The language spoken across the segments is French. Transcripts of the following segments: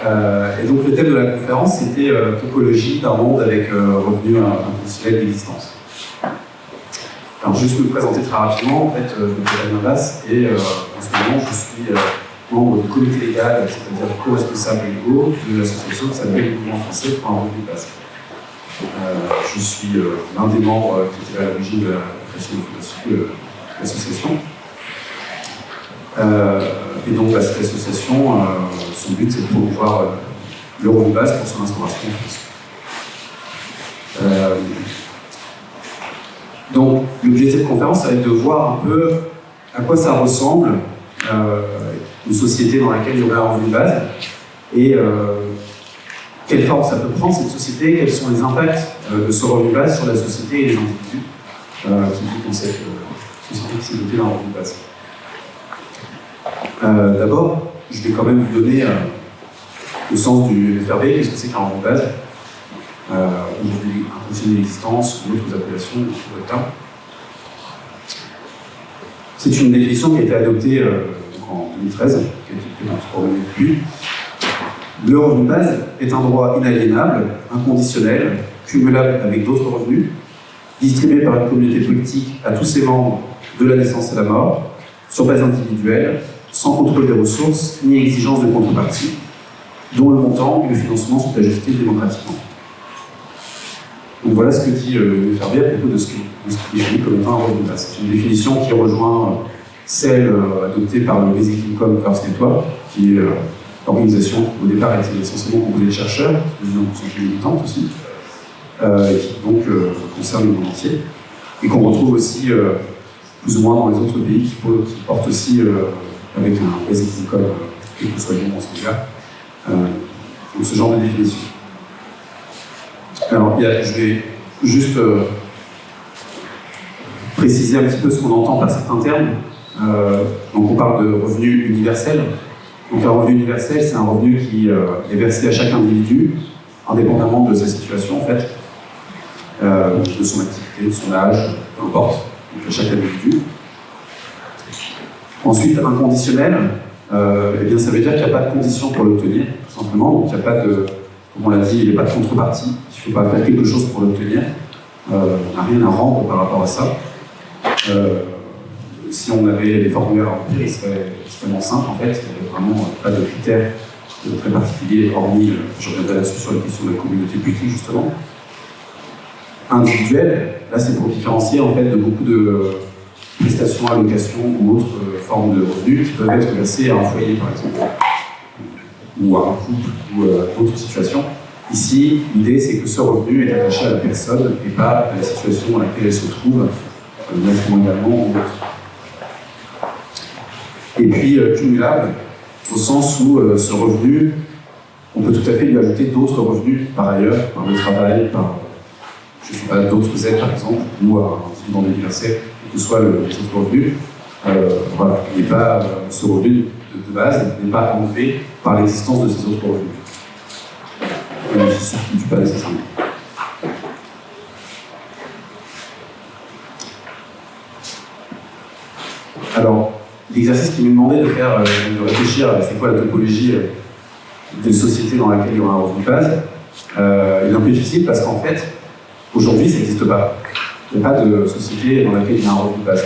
Et donc le thème de la conférence, c'était topologie d'un monde avec revenu inconditionnel d'existence. Alors juste me présenter très rapidement, en fait, je m'appelle Alain Bass et en ce moment je suis membre du comité légal, c'est-à-dire co-responsable légaux de l'association qui s'appelle le Mouvement français pour un revenu de base. Je suis l'un des membres qui était à l'origine de la création de l'association. Et donc cette association, son but c'est de promouvoir le revenu de base pour son instauration en France. Donc l'objet de cette conférence, ça va être de voir un peu à quoi ça ressemble une société dans laquelle il y aurait un revenu de base et quelle forme ça peut prendre cette société, quels sont les impacts de ce revenu de base sur la société et les individus qui vivent dans cette société qui s'est dotée d'un revenu de base. D'abord, je vais quand même vous donner le sens du FRB, qu'est-ce que c'est qu'un revenu de base, aujourd'hui inconditionnel d'existence, d'autres appellations, d'autres termes. C'est une définition qui a été adoptée en 2013, qui a été prise pour depuis. Le revenu de base est un droit inaliénable, inconditionnel, cumulable avec d'autres revenus, distribué par une communauté politique à tous ses membres de la naissance à la mort, sur base individuelle, sans contrôle des ressources ni exigence de contrepartie, dont le montant et le financement sont ajustés démocratiquement. Donc voilà ce que dit le FRB à propos de ce qui est défini comme étant un revenu de base. C'est une définition qui rejoint celle adoptée par le Basic Income First Network, qui est l'organisation qui au départ était essentiellement composée de chercheurs, une société militante aussi, qui donc concerne le monde entier, et qu'on retrouve aussi plus ou moins dans les autres pays qui portent aussi avec un Basic Income que nous soyons dans ce cas, donc ce genre de définition. Alors, je vais juste préciser un petit peu ce qu'on entend par certains termes. Donc, on parle de revenu universel. Donc, un revenu universel, c'est un revenu qui est versé à chaque individu, indépendamment de sa situation, en fait, de son activité, de son âge, peu importe, donc à chaque individu. Ensuite, inconditionnel, eh bien, ça veut dire qu'il n'y a pas de condition pour l'obtenir, tout simplement. Donc, il n'y a pas de, comme on l'a dit, il n'y a pas de contrepartie. Il ne faut pas faire quelque chose pour l'obtenir. On n'a rien à rendre par rapport à ça. Si on avait des formulaires à remplir, il serait extrêmement simple, en fait. Il n'y avait vraiment pas de critères très particuliers, hormis, je reviendrai là-dessus sur la question de la communauté publique, justement. Individuel, là, c'est pour différencier, en fait, de beaucoup de prestations, allocations ou autres formes de revenus qui peuvent être versées à un foyer, par exemple, ou à un couple, ou à d'autres situations. Ici, l'idée, c'est que ce revenu est attaché à la personne et pas à la situation dans laquelle elle se trouve, matrimonialement ou autre. Et puis, cumulable, au sens où ce revenu, on peut tout à fait lui ajouter d'autres revenus par ailleurs, par le travail, par je sais pas, d'autres aides par exemple, ou un dividende universel, que ce soit les autres revenus. Voilà, il n'est pas, ce revenu de base n'est pas enlevé par l'existence de ces autres revenus. Ne se substitue pas nécessairement. Alors, l'exercice qui m'est demandé de faire, de réfléchir à c'est quoi la topologie d'une société dans laquelle il y aura un revenu de base, est un peu difficile parce qu'en fait, aujourd'hui, ça n'existe pas. Il n'y a pas de société dans laquelle il y a un revenu de base.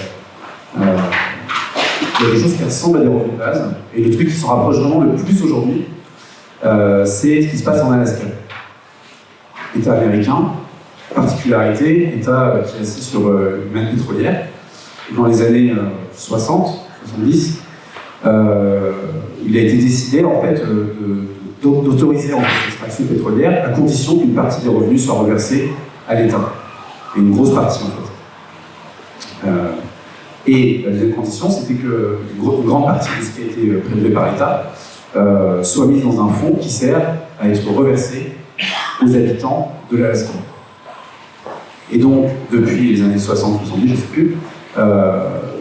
Il y a des choses qui ressemblent à des revenus de base, et le truc qui s'en rapproche vraiment le plus aujourd'hui, c'est ce qui se passe en Alaska. État américain, particularité, État qui est assis sur une manne pétrolière. Dans les années 60, 70, il a été décidé en fait d'autoriser l'extraction pétrolière à condition qu'une partie des revenus soit reversée à l'État. Et une grosse partie en fait. Et la deuxième condition, c'était qu'une grande partie de ce qui a été prélevé par l'État soit mise dans un fonds qui sert à être reversé aux habitants de l'Alaska. Et donc, depuis les années 60, 70, je ne sais plus,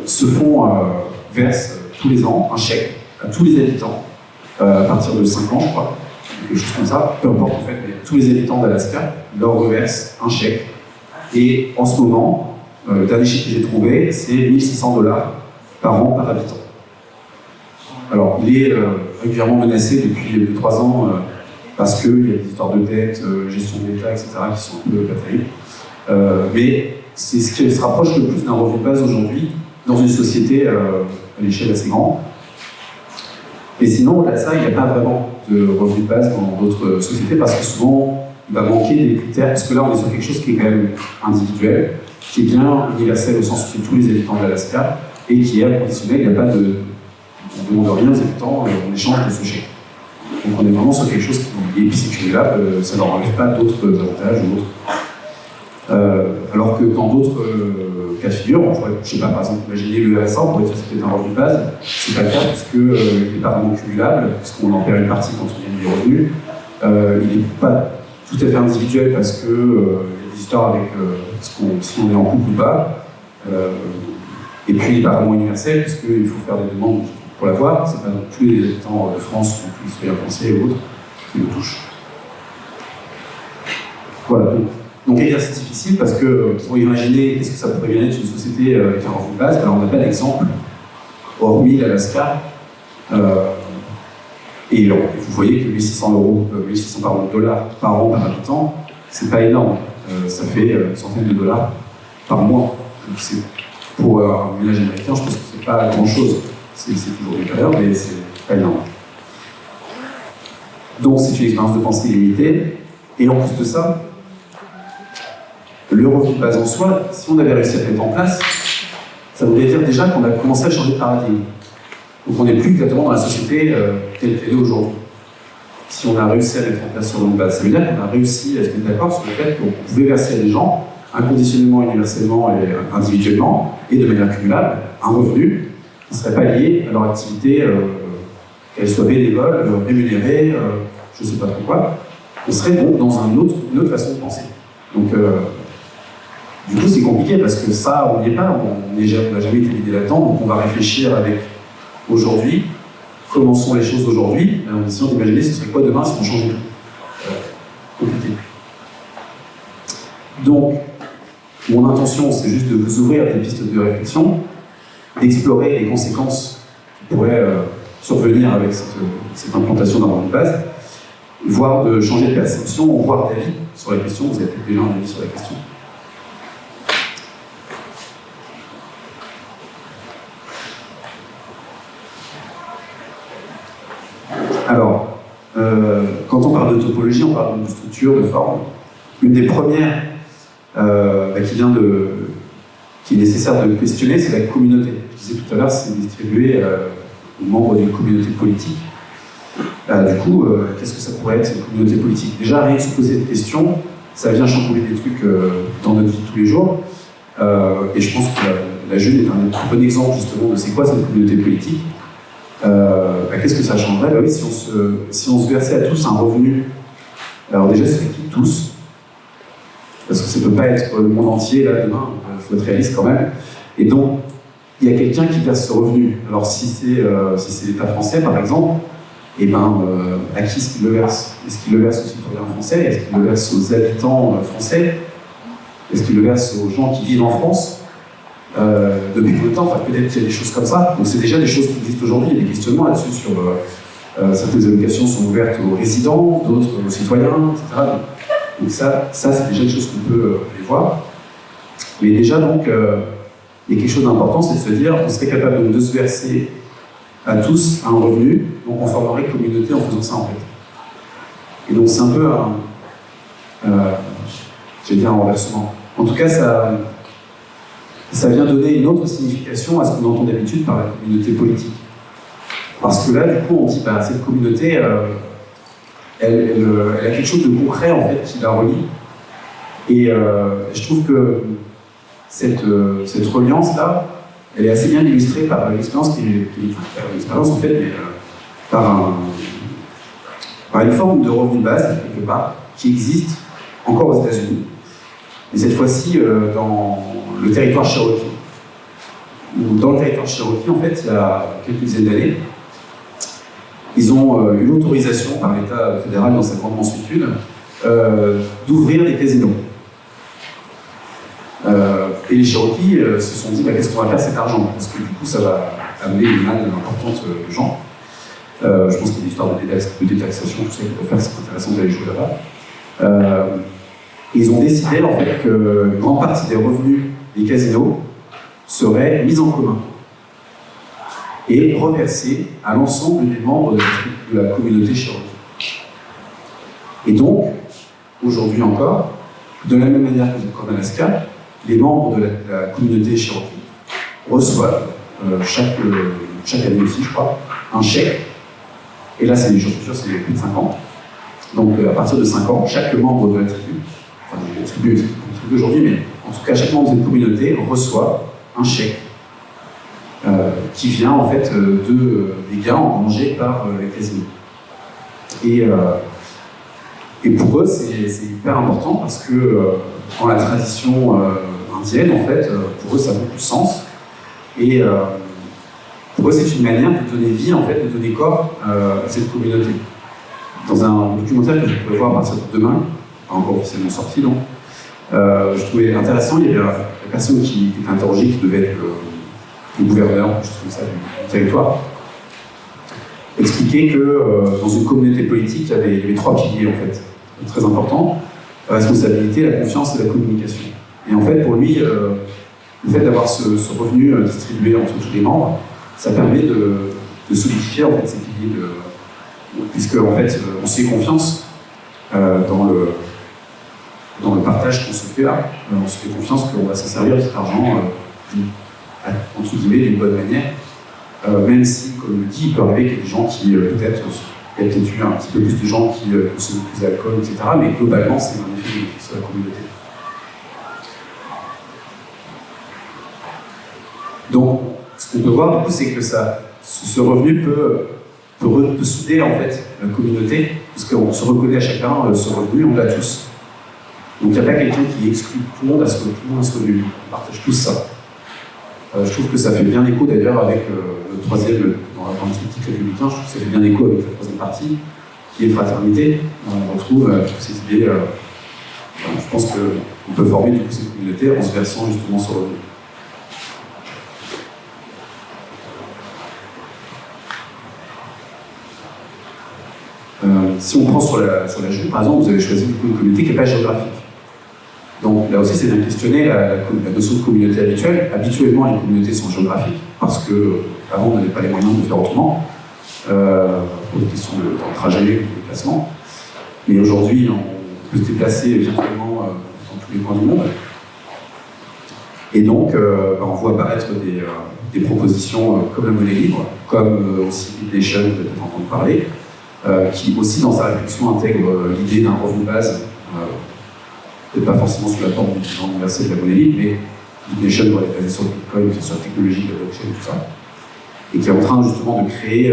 ce fonds verse tous les ans un chèque à tous les habitants, à partir de 5 ans, je crois, quelque chose comme ça, peu importe en fait, mais tous les habitants d'Alaska leur reversent un chèque. Et en ce moment, le dernier chiffre que j'ai trouvé, c'est $1 600 par an par habitant. Alors, il est régulièrement menacé depuis 2-3 ans parce qu'il y a des histoires de dette, gestion de l'État, etc., qui sont un peu pas terribles. Mais c'est ce qui se rapproche le plus d'un revenu de base aujourd'hui dans une société à l'échelle assez grande. Et sinon, au-delà de ça, il n'y a pas vraiment de revenu de base dans d'autres sociétés parce que souvent, il va manquer des critères, parce que là, on est sur quelque chose qui est quand même individuel, qui est bien universel au sens où c'est tous les habitants de l'Alaska et qui est inconditionnel. Il n'y a pas de. On ne demande rien aux habitants en échange de ce chèque. Donc on est vraiment sur quelque chose qui est cumulable, ça ne leur enlève pas d'autres avantages ou autres. Alors que dans d'autres cas de figure, on pourrait, je sais pas, par exemple, imaginer le RSA, on pourrait dire que c'était un revenu de base, c'est pas le cas puisque il n'est pas vraiment cumulable, puisqu'on en perd une partie quand on gagne des revenus. Il n'est pas tout à fait individuel parce que il y a des histoires avec si on est en couple ou pas. Et puis il n'est pas vraiment universel puisqu'il faut faire des demandes pour l'avoir, c'est pas tous les habitants de France ou tous les citoyens français ou autres qui le touchent. Voilà. Donc exercice difficile parce que pour imaginer qu'est-ce que ça pourrait bien être une société avec un revenu de base, alors on n'a pas d'exemple, hormis l'Alaska. Et vous voyez que 1600 dollars par an par habitant, c'est pas énorme. Ça fait une centaine de dollars par mois. Donc pour un ménage américain, je pense que c'est pas grand-chose. C'est toujours du valeur, mais c'est pas énorme. Donc c'est une expérience de pensée limitée. Et en plus de ça, le revenu de base en soi, si on avait réussi à le mettre en place, ça voudrait dire déjà qu'on a commencé à changer de paradigme. Donc on n'est plus exactement dans la société telle qu'elle est aujourd'hui. Si on a réussi à mettre en place ce revenu de base, ça veut dire qu'on a réussi à se mettre d'accord sur le fait qu'on pouvait verser à des gens, inconditionnellement, universellement et individuellement, et de manière cumulable, un revenu qui ne serait pas lié à leur activité, qu'elle soit bénévole, rémunérée, je ne sais pas trop quoi. On serait donc dans une autre façon de penser. Donc, du coup, c'est compliqué parce que ça, on n'y est pas, on n'a jamais été guidé là-dedans, donc on va réfléchir avec aujourd'hui, comment sont les choses aujourd'hui, en essayant d'imaginer ce serait quoi demain si on changeait tout. Compliqué. Donc, mon intention, c'est juste de vous ouvrir des pistes de réflexion, d'explorer les conséquences qui pourraient survenir avec cette implantation d'un revenu de base, voire de changer de perception, voire d'avis sur la question. Vous avez peut-être déjà un avis sur la question. Alors, quand on parle de topologie, on parle de structure, de forme. Une des premières qui est nécessaire de questionner, c'est la communauté. Je disais tout à l'heure, c'est distribué aux membres d'une communauté politique. Du coup, qu'est-ce que ça pourrait être, cette communauté politique? Déjà, rien que se poser des questions, ça vient chambouler des trucs dans notre vie de tous les jours. Et je pense que la June est un bon exemple justement de c'est quoi cette communauté politique. Qu'est-ce que ça changerait? Oui, si on se versait à tous un revenu, alors déjà, c'est qui tous? Parce que ça ne peut pas être le monde entier, là, demain, il faut être réaliste quand même. Et donc, il y a quelqu'un qui verse ce revenu. Alors, si c'est l'État français, par exemple, et à qui est-ce qu'il le verse? Est-ce qu'il le verse aux citoyens français? Est-ce qu'il le verse aux habitants français? Est-ce qu'il le verse aux gens qui vivent en France depuis peu de temps? Enfin, peut-être qu'il y a des choses comme ça. Donc, c'est déjà des choses qui existent aujourd'hui. Il y a des questionnements là-dessus sur certaines allocations sont ouvertes aux résidents, d'autres aux citoyens, etc. Donc ça c'est déjà des choses qu'on peut aller voir. Mais déjà, donc, il y a quelque chose d'important, c'est de se dire qu'on serait capable de se verser à tous un revenu, donc on formerait une communauté en faisant ça, en fait. Et donc c'est un peu un renversement. En tout cas, ça vient donner une autre signification à ce qu'on entend d'habitude par la communauté politique. Parce que là, du coup, on dit, cette communauté, elle a quelque chose de concret en fait qui la relie. Et je trouve que cette reliance-là, elle est assez bien illustrée par l'expérience l'expérience en fait, mais, par une forme de revenu de base, quelque part, qui existe encore aux États-Unis. Et cette fois-ci, dans le territoire Cherokee. Dans le territoire Cherokee, en fait, il y a quelques dizaines d'années, ils ont eu l'autorisation par l'État fédéral dans sa grande mansuétude d'ouvrir des casinos. Et les Cherokees se sont dit qu'est-ce qu'on va faire cet argent? Parce que du coup ça va amener une manne importante de gens. Je pense qu'il y a des histoires de détaxation, tout ça qu'ils peuvent faire, c'est intéressant d'aller jouer là-bas. Ils ont décidé en fait qu'une grande partie des revenus des casinos seraient mis en commun et reversés à l'ensemble des membres de la communauté Cherokee. Et donc, aujourd'hui encore, de la même manière qu'en Alaska, les membres de la communauté Cherokee reçoivent chaque année aussi, je crois, un chèque. Et là, c'est des choses sûres, c'est plus de 5 ans. Donc, à partir de 5 ans, chaque membre de la tribu, enfin, les tribus d'aujourd'hui, mais en tout cas, chaque membre de cette communauté reçoit un chèque qui vient en fait des gains engrangés par les casinos. Et pour eux, c'est hyper important parce que dans la tradition indienne, en fait, pour eux, ça a beaucoup de sens. Et pour eux, c'est une manière de donner vie, en fait, de donner corps à cette communauté. Dans un documentaire que vous pouvez voir à partir de demain, pas encore officiellement sorti, donc, je trouvais intéressant, il y avait la personne qui était interrogée, qui devait être le gouverneur, je trouve ça, du territoire, expliquer que dans une communauté politique, il y avait 3 piliers, en fait, très importants: la responsabilité, la confiance et la communication. Et en fait, pour lui, le fait d'avoir ce revenu distribué entre tous les membres, ça permet de solidifier en fait, ces piliers, puisque en fait, on se fait confiance dans le partage qu'on se fait là. On se fait confiance qu'on va s'en servir de cet argent entre guillemets d'une bonne manière, même si, comme le dit, il peut arriver qu'il y ait des gens qui peut-être, il y a peut-être eu un petit peu plus de gens qui consomment plus d'alcool, etc. Mais globalement, c'est un effet bénéfique sur la communauté. Donc, ce qu'on peut voir, du coup, c'est que ce revenu peut souder en fait la communauté, parce qu'on se reconnaît à chacun ce revenu, on l'a tous. Donc, il n'y a pas quelqu'un qui exclut tout le monde à ce que tout le monde soit revenu. On partage tous ça. Je trouve que ça fait bien écho d'ailleurs avec le troisième, dans le triptyque républicain, je trouve que ça fait bien écho avec la troisième partie, qui est fraternité. On retrouve toutes ces idées. Je pense qu'on peut former du coup cette communauté en se versant justement sur le revenu. Si on prend sur la June, par exemple, vous avez choisi du coup une communauté qui n'est pas géographique. Donc là aussi, c'est de questionner la notion de communauté habituelle. Habituellement, les communautés sont géographiques, parce qu'avant, on n'avait pas les moyens de faire autrement, pour des questions de trajet ou de déplacement. Mais aujourd'hui, on peut se déplacer virtuellement dans tous les coins du monde. Et donc, on voit apparaître des propositions comme la monnaie libre, comme aussi BitNation, vous avez peut-être entendu parler, qui aussi, dans sa réflexion, intègre l'idée d'un revenu base, peut-être pas forcément sous la forme du plan universel de la monnaie libre, mais BitNation doit être basée sur le Bitcoin, sur la technologie de la blockchain et tout ça, et qui est en train justement de créer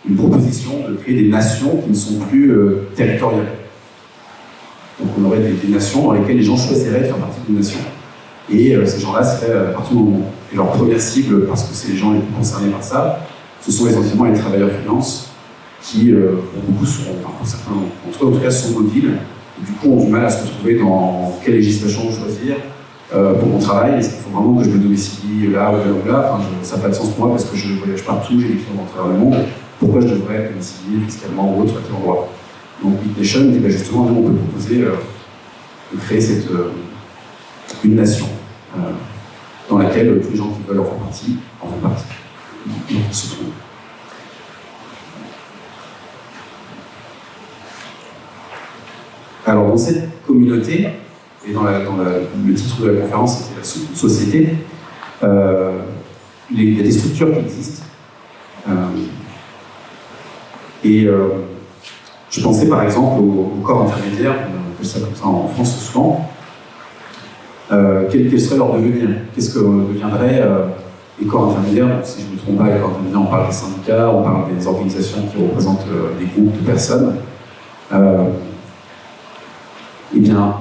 une proposition de créer des nations qui ne sont plus territoriales. Donc on aurait des nations dans lesquelles les gens choisiraient de faire partie d'une nation. Et ces gens-là seraient à partir du moment. Et leur première cible, parce que c'est les gens les plus concernés par ça, ce sont essentiellement les travailleurs freelance qui, pour beaucoup, pour certains d'entre eux, en tout cas, sont mobiles, et du coup ont du mal à se retrouver dans quelle législation choisir pour mon travail. Est-ce qu'il faut vraiment que je me domicilie là ou là ou là? Enfin, ça n'a pas de sens pour moi parce que je voyage partout, j'ai des clients à travers le monde. Pourquoi je devrais être domicilié fiscalement ou autre à tel endroit? Donc BitNation dit justement, nous, on peut proposer de créer une nation dans laquelle tous les gens qui veulent en faire partie en font partie. Donc, ils se trouvent. Alors, dans cette communauté, et dans le titre de la conférence, c'était la société, il y a des structures qui existent. Je pensais par exemple au corps intermédiaire, on appelle ça comme ça en France souvent. Quel serait leur devenir? Qu'est-ce que deviendraient les corps intermédiaires? Donc, si je ne me trompe pas, les corps intermédiaires, on parle des syndicats, on parle des organisations qui représentent des groupes de personnes. Eh bien,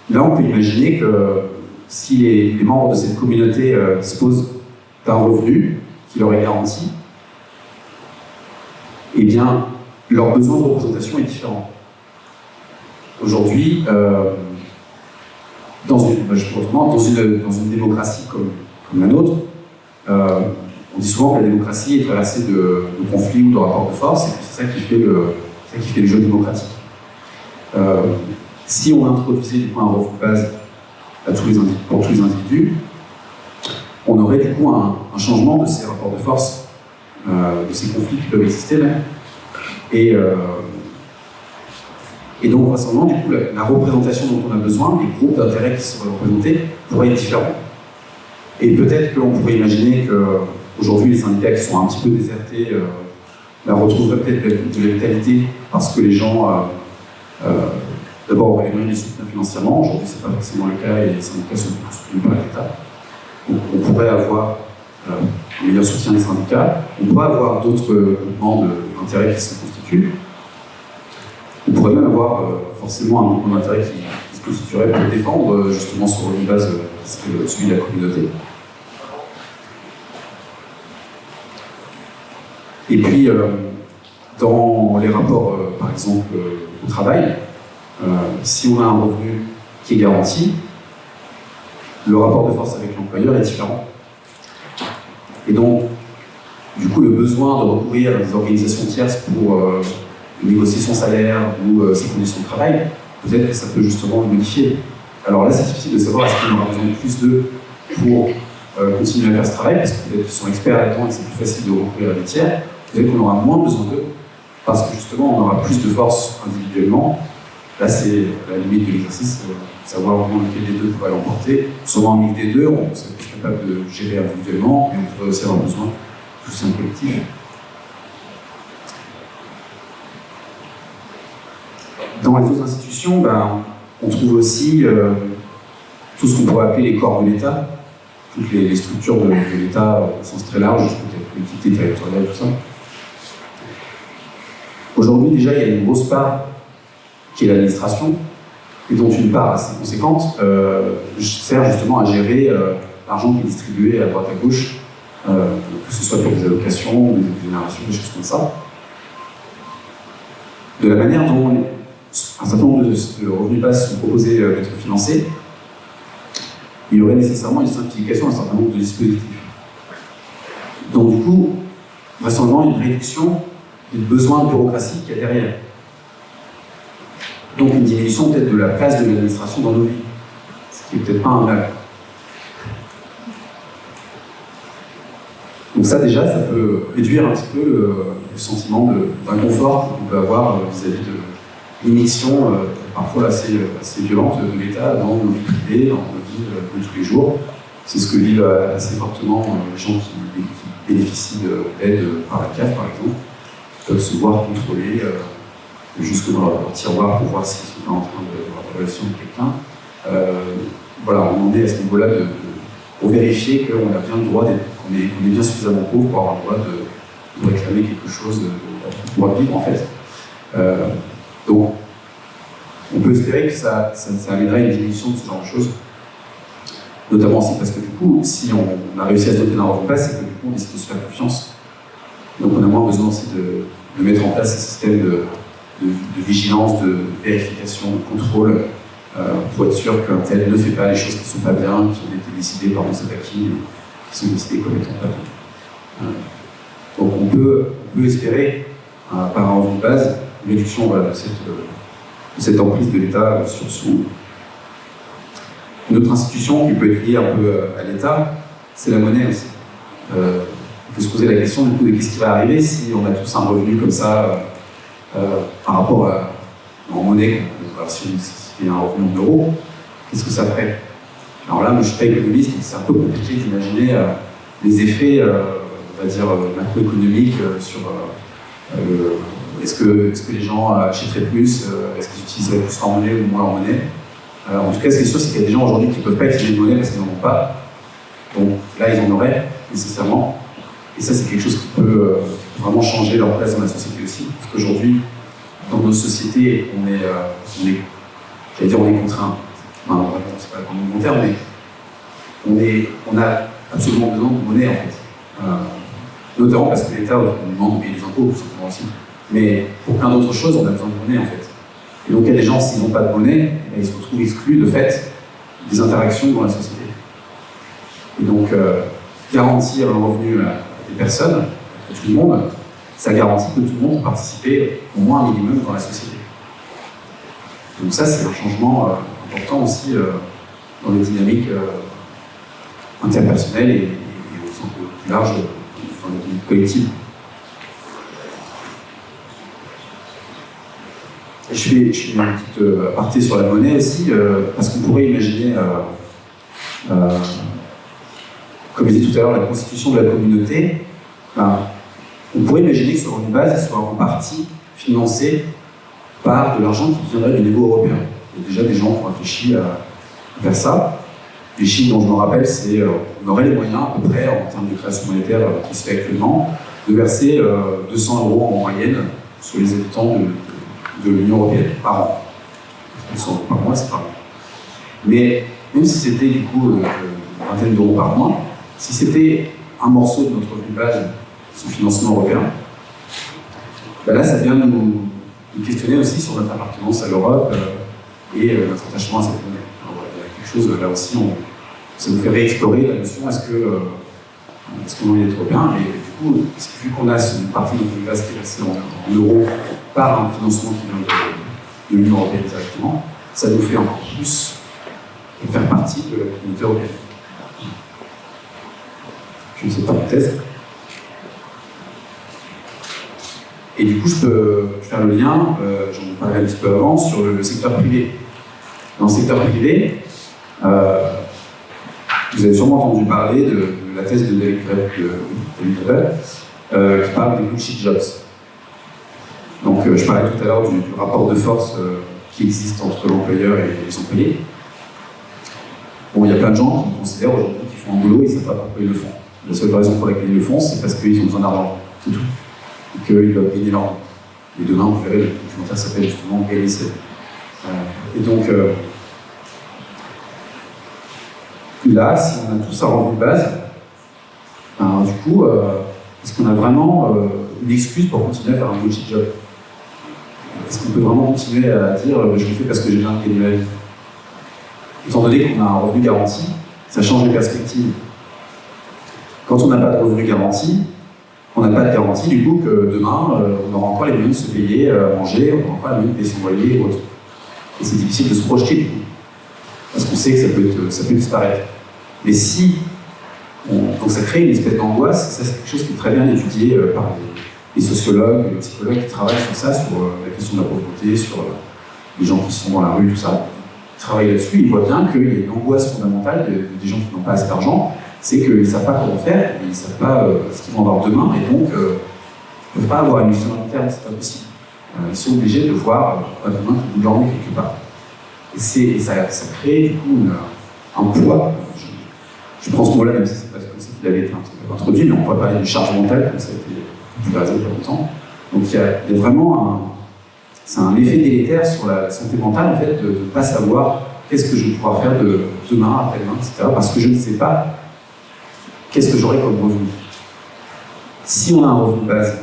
là, on peut imaginer que si les membres de cette communauté disposent d'un revenu qui leur est garanti, eh bien, leur besoin de représentation est différent. Aujourd'hui, dans une démocratie comme la nôtre, on dit souvent que la démocratie est traversée de conflits ou de rapports de force, et que c'est ça qui fait le jeu démocratique. Si on introduisait du coup un revenu de base pour tous les individus, on aurait du coup un changement de ces rapports de force, de ces conflits qui peuvent exister même. Et donc, vraisemblablement, du coup, la représentation dont on a besoin, les groupes d'intérêt qui seraient représentés, pourraient être différents. Et peut-être qu'on pourrait imaginer qu'aujourd'hui, les syndicats qui sont un petit peu désertés retrouveraient peut-être de la vitalité parce que les gens, d'abord, auraient les moyens de les soutenir financièrement. Aujourd'hui, ce n'est pas forcément le cas et les syndicats sont beaucoup soutenus par l'État. Donc, on pourrait avoir un meilleur soutien des syndicats. On pourrait avoir d'autres groupements d'intérêt qui se constituent. On pourrait même avoir forcément un mouvement d'intérêt qui se constituerait pour défendre justement sur une base celui de la communauté. Et puis, dans les rapports, par exemple, au travail, si on a un revenu qui est garanti, le rapport de force avec l'employeur est différent. Et donc, du coup, le besoin de recourir à des organisations tierces pour négocier son salaire ou ses conditions de travail, peut-être que ça peut justement le modifier. Alors là, c'est difficile de savoir est-ce qu'on aura besoin de plus d'eux pour continuer à faire ce travail, parce que peut-être qu'ils sont experts là-dedans et que c'est plus facile de recourir à des tiers. Peut-être qu'on aura moins besoin d'eux, parce que justement, on aura plus de force individuellement. Là, c'est la limite de l'exercice, savoir vraiment lequel des deux pourrait l'emporter. Souvent, un mix des deux, on serait plus capable de gérer individuellement, mais on pourrait aussi avoir besoin de soutien collectif. Dans les autres institutions, on trouve aussi tout ce qu'on pourrait appeler les corps de l'État, toutes les structures de l'État au sens très large, l'équité territoriale, tout ça. Aujourd'hui, déjà, il y a une grosse part qui est l'administration, et dont une part assez conséquente sert justement à gérer l'argent qui est distribué à droite à gauche, que ce soit pour des allocations, des exonérations, des choses comme ça. De la manière dont un certain nombre de revenus de base sont proposés d'être financés, il y aurait nécessairement une simplification d'un certain nombre de dispositifs. Donc du coup, vraisemblablement une réduction du besoin de bureaucratie qu'il y a derrière. Donc une diminution peut-être de la place de l'administration dans nos vies, ce qui n'est peut-être pas un mal. Donc ça déjà, ça peut réduire un petit peu le sentiment d'inconfort qu'on peut avoir vis-à-vis de l'immixtion parfois assez violente de l'État dans nos vies privées, dans nos vies de tous les jours. C'est ce que vivent assez fortement les gens qui bénéficient d'aide par la CAF, par exemple, peuvent se voir contrôler jusque dans leur tiroir pour voir s'ils sont pas en train d'avoir une relation avec quelqu'un. Voilà, on en est à ce niveau-là pour vérifier qu'on a bien le droit qu'on est bien suffisamment pauvre pour avoir le droit de réclamer quelque chose, de pouvoir vivre en fait. Donc, on peut espérer que ça amènera une diminution de ce genre de choses. Notamment aussi parce que du coup, si on a réussi à se doter d'un revenu de base, c'est que du coup, on décide de se faire confiance. Donc on a moins besoin aussi de mettre en place un système de vigilance, de vérification, de contrôle, pour être sûr qu'un tel ne fait pas les choses qui ne sont pas bien, qui ont été décidées par nos acquis, qui sont décidées comme étant pas bien. Donc on peut espérer, par un revenu de base, une réduction de cette emprise de l'État sur sous. Une autre institution qui peut être liée un peu à l'État, c'est la monnaie aussi. On peut se poser la question du coup de qu'est-ce qui va arriver si on a tous un revenu comme ça par rapport en monnaie, si il y a un revenu en euros, qu'est-ce que ça ferait? Alors là, moi je suis pas économiste, c'est un peu compliqué d'imaginer les effets, on va dire, macroéconomiques sur est-ce que les gens achèteraient plus, est-ce qu'ils utiliseraient plus leur monnaie ou moins leur monnaie. En tout cas, ce qui est sûr, c'est qu'il y a des gens aujourd'hui qui ne peuvent pas utiliser de monnaie parce qu'ils n'en ont pas. Donc là, ils en auraient, nécessairement. Et ça, c'est quelque chose qui peut vraiment changer leur place dans la société aussi. Parce qu'aujourd'hui, dans nos sociétés, on est contraint. Enfin, c'est pas le bon terme, mais on a absolument besoin de monnaie, en fait. Notamment parce que l'État nous demande de payer des impôts, tout simplement aussi. Mais pour plein d'autres choses, on a besoin de monnaie, en fait. Et donc, il y a des gens, s'ils n'ont pas de monnaie, ils se retrouvent exclus, de fait, des interactions dans la société. Et donc, garantir un revenu à des personnes, à tout le monde, ça garantit que tout le monde peut participer au moins un minimum dans la société. Donc ça, c'est un changement important aussi dans les dynamiques interpersonnelles et au sens plus large dans les dynamiques collectives. Je fais une petite aparté sur la monnaie aussi, parce qu'on pourrait imaginer, comme je disais tout à l'heure, la constitution de la communauté, on pourrait imaginer que ce revenu de base soit en partie financé par de l'argent qui viendrait du niveau européen. Il y a déjà des gens qui ont réfléchi à faire ça. Les chiffres dont je me rappelle, c'est qu'on aurait les moyens, à peu près, en termes de création monétaire qui se fait actuellement, de verser 200 € en moyenne sur les habitants de l'Union européenne par an. 200 € par mois, c'est pas mal. Mais même si c'était du coup une vingtaine d'euros par mois, si c'était un morceau de notre revenu de base sous financement européen, ben là, ça vient nous questionner aussi sur notre appartenance à l'Europe et notre attachement à cette monnaie. Alors, voilà, il y a quelque chose, là aussi, ça nous fait réexplorer la notion est-ce qu'on est européen. Et du coup, vu qu'on a une partie de notre revenu de base qui est versée en euros par un financement qui vient de l'Union européenne directement, ça nous fait encore plus faire partie de la communauté européenne. Je ne sais pas, peut-être. Et du coup, je peux faire le lien, j'en parlais un petit peu avant, sur le secteur privé. Dans le secteur privé, vous avez sûrement entendu parler de la thèse de David Graeber, qui parle des bullshit jobs. Donc, je parlais tout à l'heure du rapport de force qui existe entre l'employeur et les employés. Bon, il y a plein de gens qui considèrent aujourd'hui qu'ils font un boulot et ils ne savent pas pourquoi ils le font. La seule raison pour laquelle ils le font, c'est parce qu'ils ont besoin d'argent. C'est tout. Et qu'ils doivent gagner l'argent. Et demain, vous verrez, le documentaire s'appelle justement Gagner sa vie. Et donc, là, si on a tous un revenu de base, ben, du coup, est-ce qu'on a vraiment une excuse pour continuer à faire un bullshit job? Est-ce qu'on peut vraiment continuer à dire je le fais parce que j'ai besoin de gagner ma vie? Étant donné qu'on a un revenu garanti, ça change les perspectives. Quand on n'a pas de revenu garanti, on n'a pas de garantie du coup que demain, on aura encore les moyens de se payer à manger, on aura encore les moyens de payer son loyer et autres. Et c'est difficile de se projeter du coup, parce qu'on sait que ça peut disparaître. Mais si, donc ça crée une espèce d'angoisse, ça c'est quelque chose qui est très bien étudié par les sociologues, les psychologues qui travaillent sur ça, sur la question de la pauvreté, sur les gens qui sont dans la rue, tout ça. Ils travaillent là-dessus, ils voient bien qu'il y a une angoisse fondamentale des gens qui n'ont pas assez d'argent, c'est qu'ils ne savent pas comment faire, ils ne savent pas ce qu'ils vont avoir demain, et donc ils ne peuvent pas avoir une vision à long terme, c'est pas possible. Ils sont obligés de voir demain qu'ils vont dormir quelque part. Et ça crée du coup un poids. Je prends ce mot-là, même si c'est pas comme ça qu'il avait été introduit, mais on pourrait parler de charge mentale, comme ça a été popularisé il y a longtemps. Donc il y a vraiment c'est un effet délétère sur la santé mentale, en fait, de ne pas savoir qu'est-ce que je vais pouvoir faire de demain, après-demain, etc. Parce que je ne sais pas qu'est-ce que j'aurai comme revenu. Si on a un revenu de base,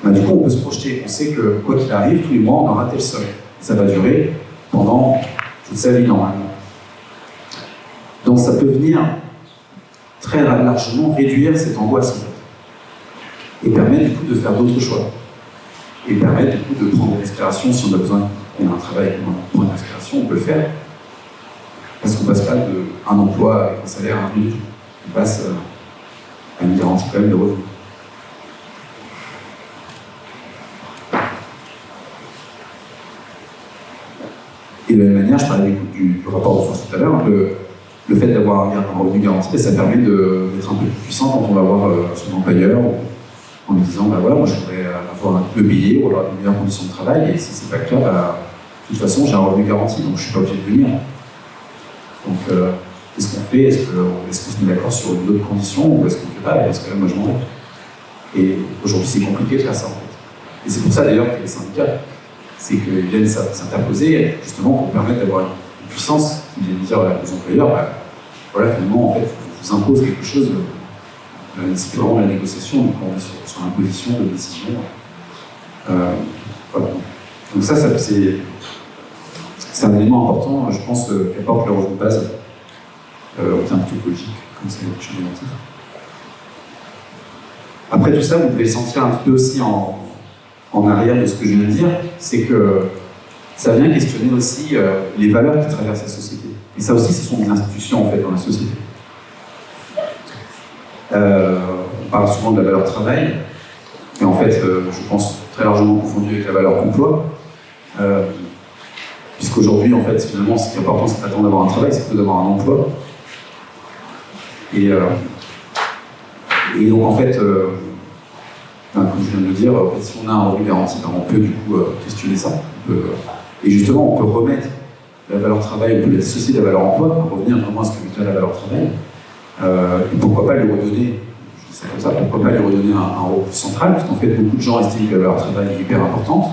bah, du coup, on peut se projeter. On sait que, quoi qu'il arrive, tous les mois, on aura tel seuil. Ça va durer pendant toute sa vie, normalement. Donc, ça peut venir très largement réduire cette angoisse, en fait. Et permettre, du coup, de faire d'autres choix. Et permettre, du coup, de prendre des respirations. Si on a besoin, on a un travail, on prend une respiration, on peut le faire. Parce qu'on ne passe pas d'un emploi avec un salaire à un revenu. On passe à une garantie quand même de revenus. Et de la même manière, je parlais du rapport de force tout à l'heure, le fait d'avoir un revenu garanti, ça permet d'être un peu plus puissant quand on va voir son employeur en lui disant bah voilà, moi je voudrais avoir un peu payé ou avoir de meilleures conditions de travail, et si c'est pas le cas, bah, de toute façon j'ai un revenu garanti, donc je suis pas obligé de venir. Donc qu'est-ce qu'on fait? Est-ce qu'on se met d'accord sur d'autres conditions ou est-ce qu'on ne fait pas? Et parce que là, moi je m'en vais. Et aujourd'hui c'est compliqué de faire ça en fait. Et c'est pour ça d'ailleurs que les syndicats, c'est qu'ils viennent s'interposer justement pour permettre d'avoir une puissance qui vient dire aux employeurs, bah, voilà, finalement, en fait, je vous impose quelque chose, c'est vraiment la négociation, donc on est sur l'imposition de décision. Voilà. Donc ça c'est un élément important, je pense, qu'apporte le revenu de base en termes topologiques, comme c'est mentionné dans le titre. Après tout ça, vous devez le sentir un petit peu aussi en arrière de ce que je viens de dire, c'est que ça vient questionner aussi les valeurs qui traversent la société. Et ça aussi, ce sont des institutions en fait dans la société. On parle souvent de la valeur travail, mais en fait, je pense très largement confondu avec la valeur emploi. Puisqu'aujourd'hui, en fait, finalement, ce qui est important, c'est pas tant d'avoir un travail, c'est plutôt d'avoir un emploi. Et donc, en fait, comme je viens de le dire, en fait, si on a un revenu garanti, on peut du coup questionner ça. Et justement, on peut remettre la valeur travail, on peut la dissocier de la valeur emploi, pour revenir vraiment à ce que veut la valeur travail. Et pourquoi pas lui redonner, je dis ça comme ça, pourquoi pas lui redonner un rôle plus central, parce qu'en fait, beaucoup de gens estiment que la valeur travail est hyper importante.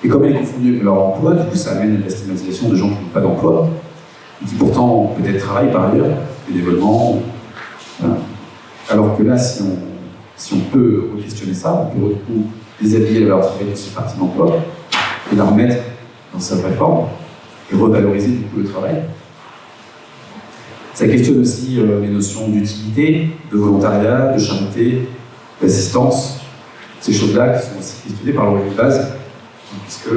Et comme elle est confondue avec leur emploi, du coup, ça amène à la stigmatisation de gens qui n'ont pas d'emploi, et qui pourtant peut-être travaillent par ailleurs, bénévolement. Voilà. Alors que là, si on peut re-questionner ça, on peut retrouver déshabiller la valeur travail de cette partie d'emploi, et la remettre dans sa vraie forme, et revaloriser du coup le travail. Ça questionne aussi les notions d'utilité, de volontariat, de charité, d'assistance, ces choses-là qui sont aussi questionnées par le revenu de base, puisque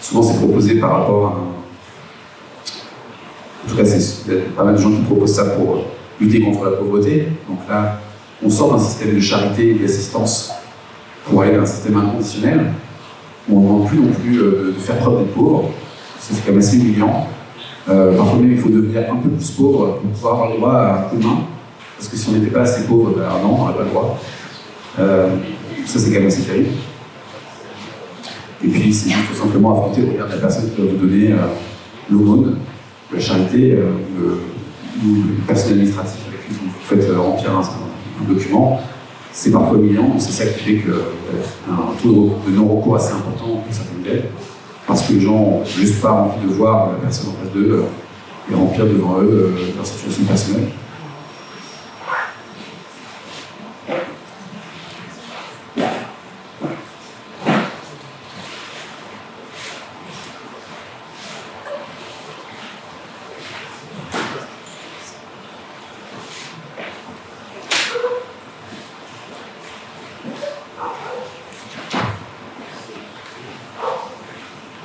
souvent c'est proposé par rapport à en tout cas, il y a pas mal de gens qui proposent ça pour lutter contre la pauvreté. Donc là, on sort d'un système de charité et d'assistance pour aller vers un système inconditionnel, où on ne demande plus non plus de faire preuve d'être pauvre. Ça, c'est quand même assez humiliant. Parfois même, il faut devenir un peu plus pauvre pour pouvoir avoir le droit à un coup de main. Parce que si on n'était pas assez pauvre, ben non, on n'aurait pas le droit. Ça, c'est quand même assez terrible. Et puis, c'est juste tout simplement affronter le regard de la personne qui va vous donner l'aumône, la charité, ou le personnel administratif avec qui vous faites remplir un document. C'est parfois humiliant, donc c'est ça qui fait qu'un taux de non-recours assez important pour certaines aides. Parce que les gens n'ont juste pas envie de voir la personne en face d'eux et remplir devant eux leur situation personnelle.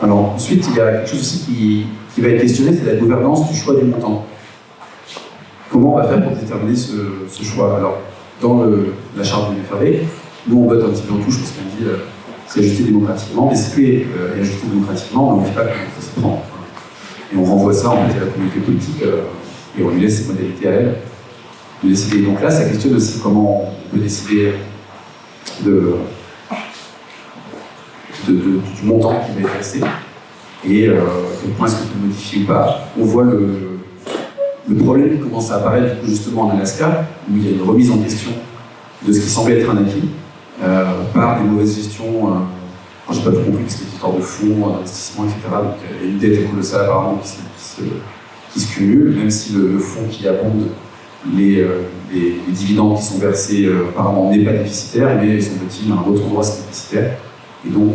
Alors ensuite, il y a quelque chose aussi qui va être questionné, c'est la gouvernance du choix du montant. Comment on va faire pour déterminer ce choix? Alors, dans la charte du FRB, nous on vote un petit peu en touche parce qu'on dit c'est ajusté démocratiquement, mais c'est est ajusté démocratiquement, on ne dit pas comment il faut s'y prendre. Et on renvoie ça en fait à la communauté politique et on lui laisse ses modalités à elle de décider. Donc là, ça questionne aussi comment on peut décider du montant qui va être versé et à quel point est-ce qu'on peut modifier ou pas. On voit le problème qui commence à apparaître du coup, justement en Alaska, où il y a une remise en question de ce qui semblait être un acquis par des mauvaises gestions. J'ai pas tout compris parce qu'il y a une histoire de fonds, d'investissement, etc. Donc il y a une dette colossale apparemment qui se cumule, même si le fonds qui abonde les dividendes qui sont versés apparemment n'est pas déficitaire, mais semble-t-il à un autre endroit c'est déficitaire. Et donc,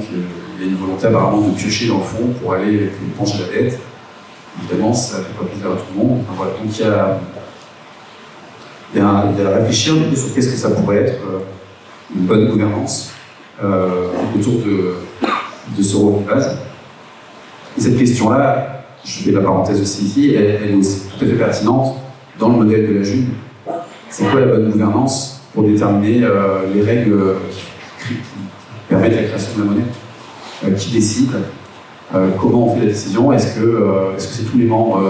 il y a une volonté apparemment de piocher dans le fond pour aller pencher la dette. Évidemment, ça ne fait pas plaisir à tout le monde. Enfin, voilà. Donc, il y a à réfléchir du coup, sur qu'est-ce que ça pourrait être une bonne gouvernance autour de ce rôle de base. Et cette question-là, je fais la parenthèse aussi ici, elle est aussi tout à fait pertinente dans le modèle de la June. C'est quoi la bonne gouvernance pour déterminer les règles qui permettre la création de la monnaie, qui décide, comment on fait la décision, est-ce que c'est tous les membres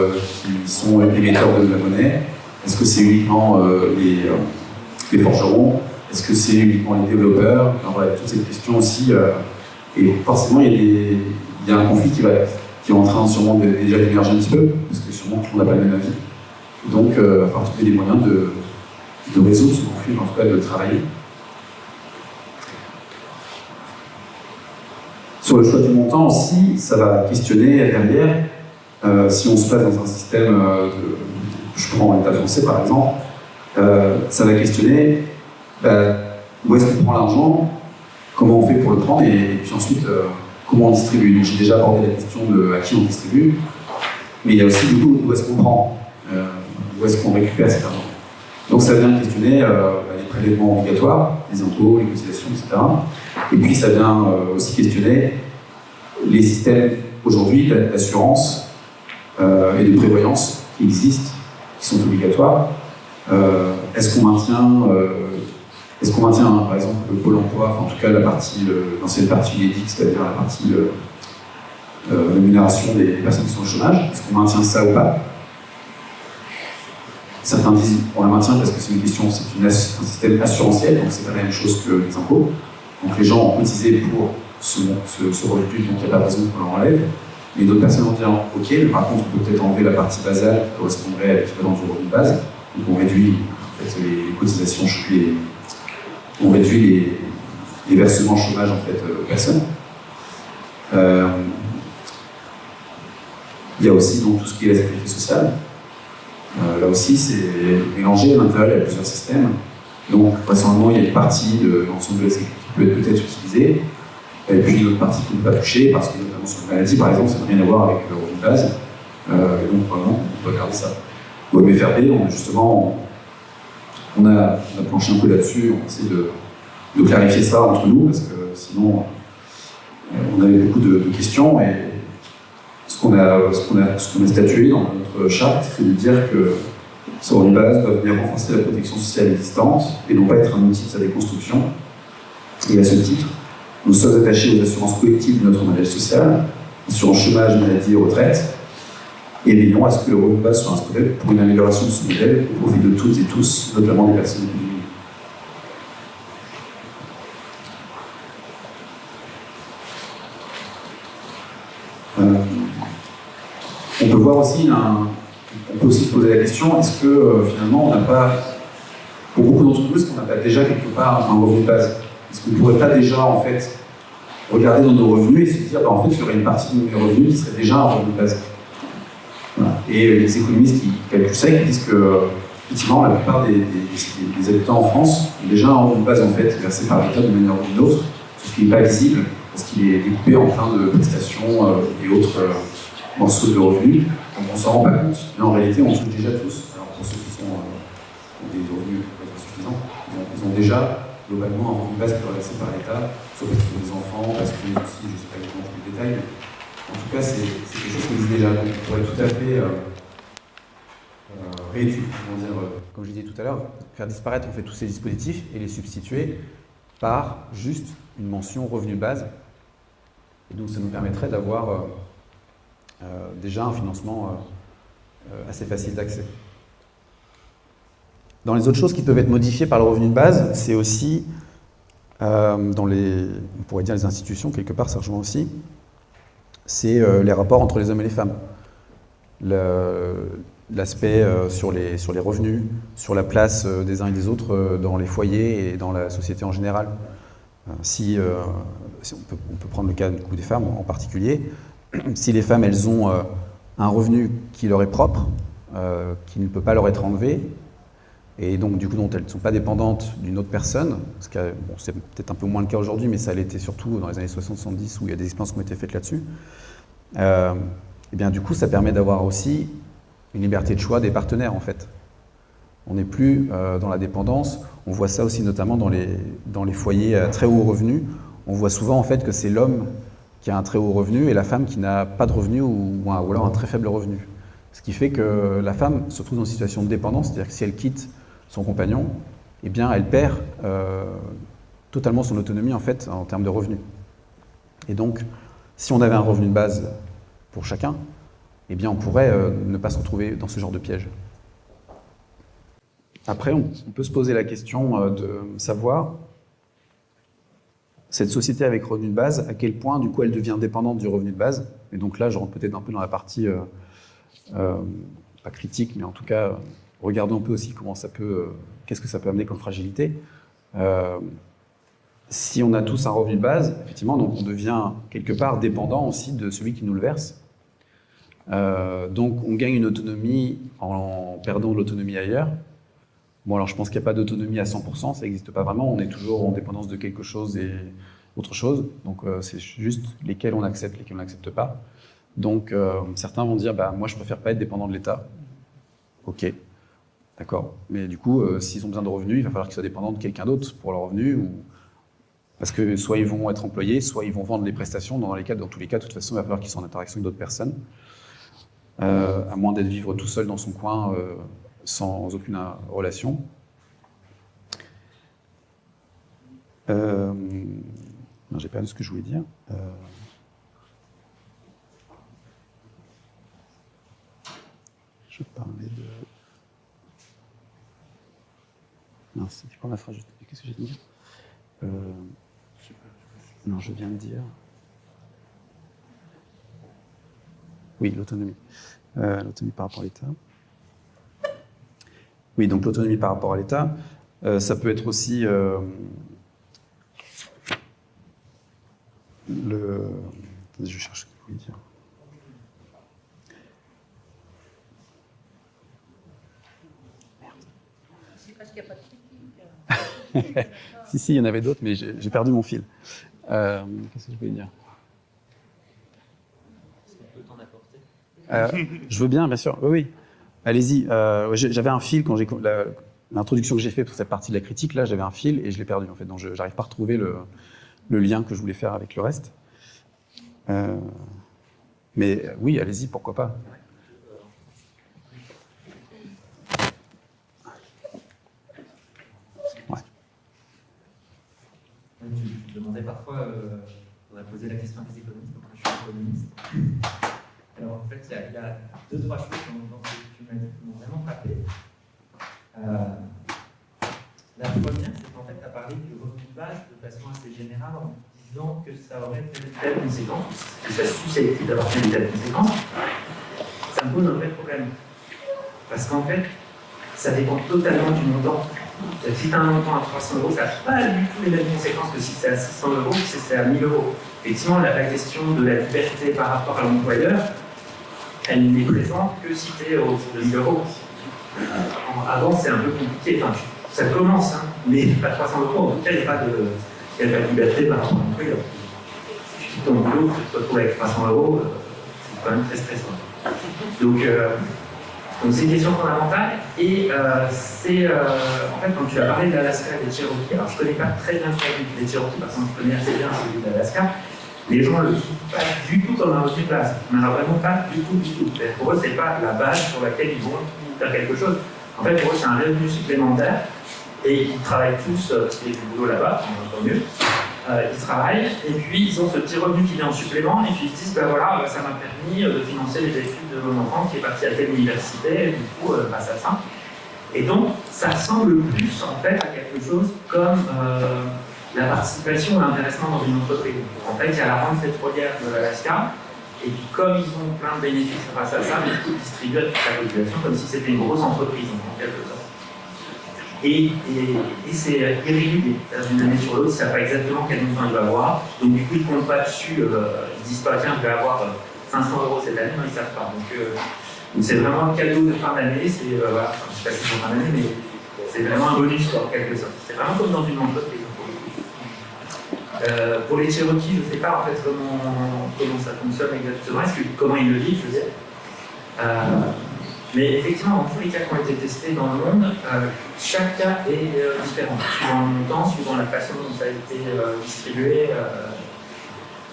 qui sont émetteurs de la monnaie, est-ce que c'est uniquement les forgerons, est-ce que c'est uniquement les développeurs, enfin, voilà, toutes ces questions aussi, et forcément il y a un conflit qui est en train sûrement déjà d'émerger un petit peu, parce que sûrement tout le monde n'a pas le même avis, donc il va falloir trouver des moyens de résoudre ce conflit, en tout cas de le travailler. Sur le choix du montant aussi, ça va questionner derrière, si on se place dans un système, je prends l'État français par exemple, ça va questionner où est-ce qu'on prend l'argent, comment on fait pour le prendre, et puis ensuite comment on distribue. Donc j'ai déjà abordé la question de à qui on distribue, mais il y a aussi du coup où est-ce qu'on prend, où est-ce qu'on récupère cet argent. Donc ça vient questionner les prélèvements obligatoires, les impôts, les cotisations, etc. Et puis ça vient aussi questionner les systèmes aujourd'hui d'assurance et de prévoyance qui existent, qui sont obligatoires. Est-ce qu'on maintient, par exemple, le Pôle emploi, enfin, en tout cas l'ancienne partie UNEDIC, c'est-à-dire la partie rémunération des personnes qui sont au chômage, est-ce qu'on maintient ça ou pas? Certains disent on la maintient parce que c'est un système assurantiel, donc c'est pas la même chose que les impôts. Donc les gens ont cotisé pour ce revenu, donc il n'y a pas de raison qu'on leur enlève. Mais d'autres personnes vont dire ok, mais par contre on peut peut-être enlever la partie basale qui correspondrait à l'équivalent du revenu de base. Donc on réduit en fait, les cotisations, on réduit les versements chômage en fait, aux personnes. Il y a aussi donc, tout ce qui est la sécurité sociale. Là aussi, c'est mélangé. À l'intérieur, il y a plusieurs systèmes. Donc, vraisemblablement, il y a une partie de l'ensemble de la sécurité qui peut être peut-être utilisée. Et puis, une autre partie qui ne peut pas toucher, parce que notamment sur la maladie, par exemple, ça n'a rien à voir avec le revenu de base. Donc, vraiment, on peut regarder ça. Au MFRB, on a planché un peu là-dessus. On essaie de clarifier ça entre nous, parce que sinon, on avait beaucoup de questions. Et ce qu'on a statué dans notre charte, c'est de dire que ce revenu de base doit venir renforcer la protection sociale existante et non pas être un outil de sa déconstruction. Et à ce titre, nous sommes attachés aux assurances collectives de notre modèle social, assurance chômage, maladie et retraite, et veillons à ce que le revenu de base soit instauré pour une amélioration de ce modèle au profit de toutes et tous, notamment des personnes démunies. On peut voir aussi, on peut aussi se poser la question, est-ce que finalement on n'a pas, pour beaucoup d'entre nous, est-ce qu'on n'a pas déjà quelque part un revenu de base? Est-ce qu'on ne pourrait pas déjà en fait regarder dans nos revenus et se dire en fait il y aurait une partie de nos revenus qui serait déjà un revenu de base? Voilà. Et les économistes qui calculent ça, qui disent que effectivement la plupart des habitants en France ont déjà un revenu de base en fait versé par l'État de manière ou d'une autre, ce qui n'est pas visible parce qu'il est découpé en plein de prestations et autres morceaux de revenus, donc on ne s'en rend pas compte. Mais en réalité, on touche déjà tous. Alors pour ceux qui ont des revenus suffisants, ils ont déjà globalement un revenu de base qui est versé par l'État, soit parce qu'ils ont des enfants, parce qu'ils ont aussi, je ne sais pas exactement tous les détails, mais en tout cas, c'est quelque chose qui existe déjà. Donc on pourrait tout à fait réétudier, comme je disais tout à l'heure, faire disparaître en fait, tous ces dispositifs et les substituer par juste une mention revenu de base. Et donc ça nous permettrait d'avoir déjà un financement assez facile d'accès. Dans les autres choses qui peuvent être modifiées par le revenu de base, c'est aussi, on pourrait dire les institutions, quelque part ça rejoint aussi, c'est les rapports entre les hommes et les femmes. L'aspect sur les revenus, sur la place des uns et des autres dans les foyers et dans la société en général. Si on peut prendre le cas du coup des femmes en particulier, si les femmes elles ont un revenu qui leur est propre, qui ne peut pas leur être enlevé, et donc du coup dont elles ne sont pas dépendantes d'une autre personne, parce que bon, c'est peut-être un peu moins le cas aujourd'hui, mais ça l'était surtout dans les années 60-70 où il y a des expériences qui ont été faites là-dessus, et bien du coup ça permet d'avoir aussi une liberté de choix des partenaires en fait. On n'est plus dans la dépendance, on voit ça aussi notamment dans les foyers à très haut revenu, on voit souvent en fait que c'est l'homme qui a un très haut revenu et la femme qui n'a pas de revenu ou alors un très faible revenu. Ce qui fait que la femme se trouve dans une situation de dépendance, c'est-à-dire que si elle quitte son compagnon, eh bien elle perd totalement son autonomie en fait en termes de revenus. Et donc, si on avait un revenu de base pour chacun, eh bien on pourrait ne pas se retrouver dans ce genre de piège. Après, on peut se poser la question de savoir cette société avec revenu de base, à quel point du coup elle devient dépendante du revenu de base. Et donc là, je rentre peut-être un peu dans la partie pas critique, mais en tout cas, regardons un peu aussi comment ça peut, qu'est-ce que ça peut amener comme fragilité. Si on a tous un revenu de base, effectivement, donc on devient quelque part dépendant aussi de celui qui nous le verse. Donc on gagne une autonomie en perdant de l'autonomie ailleurs. Bon, alors je pense qu'il n'y a pas d'autonomie à 100%, ça n'existe pas vraiment, on est toujours en dépendance de quelque chose et autre chose, donc c'est juste lesquels on accepte, lesquels on n'accepte pas. Donc certains vont dire, bah, moi je préfère pas être dépendant de l'État. Ok. D'accord. Mais du coup, s'ils ont besoin de revenus, il va falloir qu'ils soient dépendants de quelqu'un d'autre pour leurs revenus, ou... parce que soit ils vont être employés, soit ils vont vendre les prestations. Dans tous les cas, de toute façon, il va falloir qu'ils soient en interaction avec d'autres personnes, à moins d'être vivre tout seul dans son coin, sans aucune relation. Non, j'ai perdu ce que je voulais dire. Je parlais de... Non, c'était quoi ma phrase juste? Qu'est-ce que j'ai dit? Non, je viens de dire... Oui, l'autonomie. L'autonomie par rapport à l'État. Oui, donc l'autonomie par rapport à l'État, ça peut être aussi... Je cherche ce que je voulais dire. Parce qu'il n'y a pas de critique. Si, il y en avait d'autres, mais j'ai perdu mon fil. Qu'est-ce que je voulais dire? Est-ce qu'on peut t'en apporter? Je veux bien sûr. Oui. Allez-y. J'avais un fil quand l'introduction que j'ai faite pour cette partie de la critique, là, j'avais un fil et je l'ai perdu, en fait. Donc, je n'arrive pas à retrouver le lien que je voulais faire avec le reste. Mais oui, allez-y, pourquoi pas. Ouais. Tu demandais parfois, on a posé la question à des économistes, donc moi je suis économiste. Alors en fait, il y a deux, trois choses dans ce que tu m'as dit qui m'ont vraiment frappé. La première, c'est qu'en fait, tu as parlé du revenu de base de façon assez générale en disant que ça aurait telle conséquence, que ça susceptible d'avoir telle conséquence. Ça me pose un vrai problème. Parce qu'en fait, ça dépend totalement du montant. Si tu as un montant à 300 €, ça n'a pas du tout les mêmes conséquences que si c'est à 600 € ou si c'est à 1000 €. Effectivement, la question de la liberté par rapport à l'employeur, elle n'est présente que si tu es autour de 1000 €. Avant, c'est un peu compliqué. Enfin, ça commence, hein, mais pas 300 €. En tout cas, il n'y a pas de liberté par rapport à l'employeur. Si tu quittes ton boulot, tu te retrouves avec 300 €, c'est quand même très stressant. Donc c'est une question fondamentale et c'est en fait quand tu as parlé de l'Alaska et des Cherokees, alors je ne connais pas très bien les Cherokees, par exemple je connais assez bien celui de l'Alaska, les gens ne le vivent pas du tout comme un revenu de base, mais alors vraiment pas du tout. Pour eux, c'est pas la base sur laquelle ils vont faire quelque chose. En fait, pour eux, c'est un revenu supplémentaire et ils travaillent tous, parce qu'il y a du boulot là-bas, tant mieux. Ils travaillent et puis ils ont ce petit revenu qui vient en supplément et puis ils se disent ben voilà, ça m'a permis de financer les études de mon enfant qui est parti à telle université et du coup grâce à ça. Et donc ça ressemble plus en fait à quelque chose comme la participation ou l'intéressement dans une entreprise. En fait, il y a la rente pétrolière de l'Alaska et puis comme ils ont plein de bénéfices grâce à ça, du coup ils distribuent à toute la population comme si c'était une grosse entreprise en quelque sorte. Et c'est irrégulier. D'une année sur l'autre, ils ne savent pas exactement quel montant il va avoir. Donc du coup, ils ne comptent pas dessus. Ils ne disent pas, tiens, je vais avoir 500 € cette année. Non, ils ne savent pas. Donc c'est vraiment un cadeau de fin d'année. Voilà, je ne sais pas si c'est en fin d'année, mais c'est vraiment un bonus en quelque sorte. C'est vraiment comme dans une entreprise. Pour les Cherokees, je ne sais pas en fait comment ça fonctionne exactement. Comment ils le vivent, je veux dire. Mais effectivement, dans tous les cas qui ont été testés dans le monde, chaque cas est différent, suivant le montant, suivant la façon dont ça a été distribué.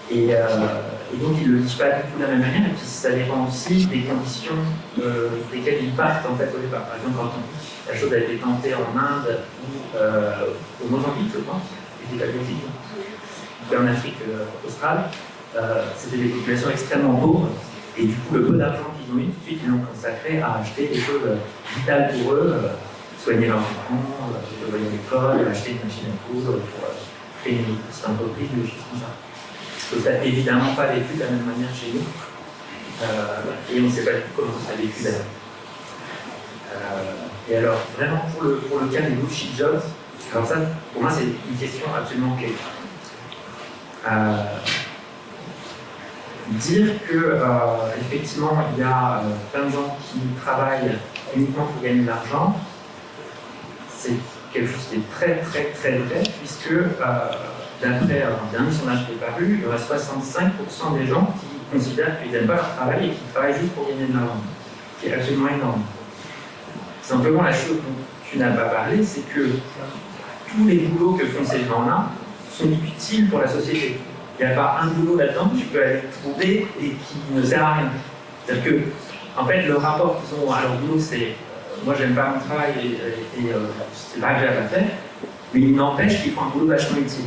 Et donc, ils ne le disent pas du tout de la même manière. Et puis, ça dépend aussi des conditions desquelles ils partent en fait, au départ. Par exemple, quand la chose a été tentée en Inde ou au Mozambique, je pense, et pas Belgique, ou en Afrique australe, c'était des populations extrêmement pauvres. Et du coup, le peu d'argent qu'ils ont eu, tout de suite, ils l'ont consacré à acheter des choses vitales pour eux, soigner leurs enfants, envoyer à l'école, acheter une machine à coudre pour créer une petite entreprise, des choses comme ça. Donc, ça n'a évidemment pas vécu de la même manière chez nous. Et on ne sait pas du tout comment ça a vécu d'ailleurs. Et alors, vraiment, pour le cas des bullshit jobs, alors ça, pour moi, c'est une question absolument clé. Dire que effectivement il y a plein de gens qui travaillent uniquement pour gagner de l'argent, c'est quelque chose qui est très très très vrai, puisque d'après un dernier sondage qui est paru, il y aurait 65% des gens qui considèrent qu'ils n'aiment pas leur travail et qui travaillent juste pour gagner de l'argent, ce qui est absolument énorme. Simplement, la chose dont tu n'as pas parlé, c'est que tous les boulots que font ces gens-là sont utiles pour la société. Il n'y a pas un boulot là-dedans que tu peux aller trouver et qui ne sert à rien. C'est-à-dire que, en fait, le rapport qu'ils ont à leur boulot, c'est moi, j'aime pas mon travail et c'est pas agréable à faire, mais il n'empêche qu'ils font un boulot vachement utile.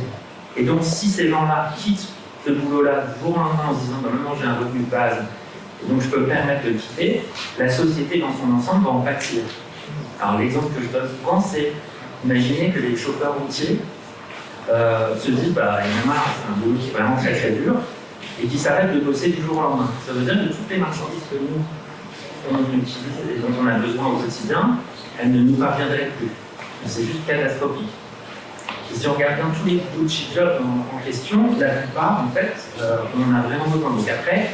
Et donc, si ces gens-là quittent ce boulot-là du jour au lendemain en se disant bah, maintenant j'ai un revenu de base, et donc je peux me permettre de le quitter, la société dans son ensemble va en pâtir. Alors, l'exemple que je donne souvent, c'est imaginez que les chauffeurs routiers se disent bah, il y en a marre, c'est un boulot qui est vraiment très très dur, et qui s'arrêtent de bosser du jour au lendemain. Ça veut dire que toutes les marchandises que nous on utilise et dont on a besoin au quotidien, elles ne nous parviendraient plus. C'est juste catastrophique. Et si on regarde bien tous les bullshit jobs en question, la plupart, en fait, on en a vraiment besoin. Donc après,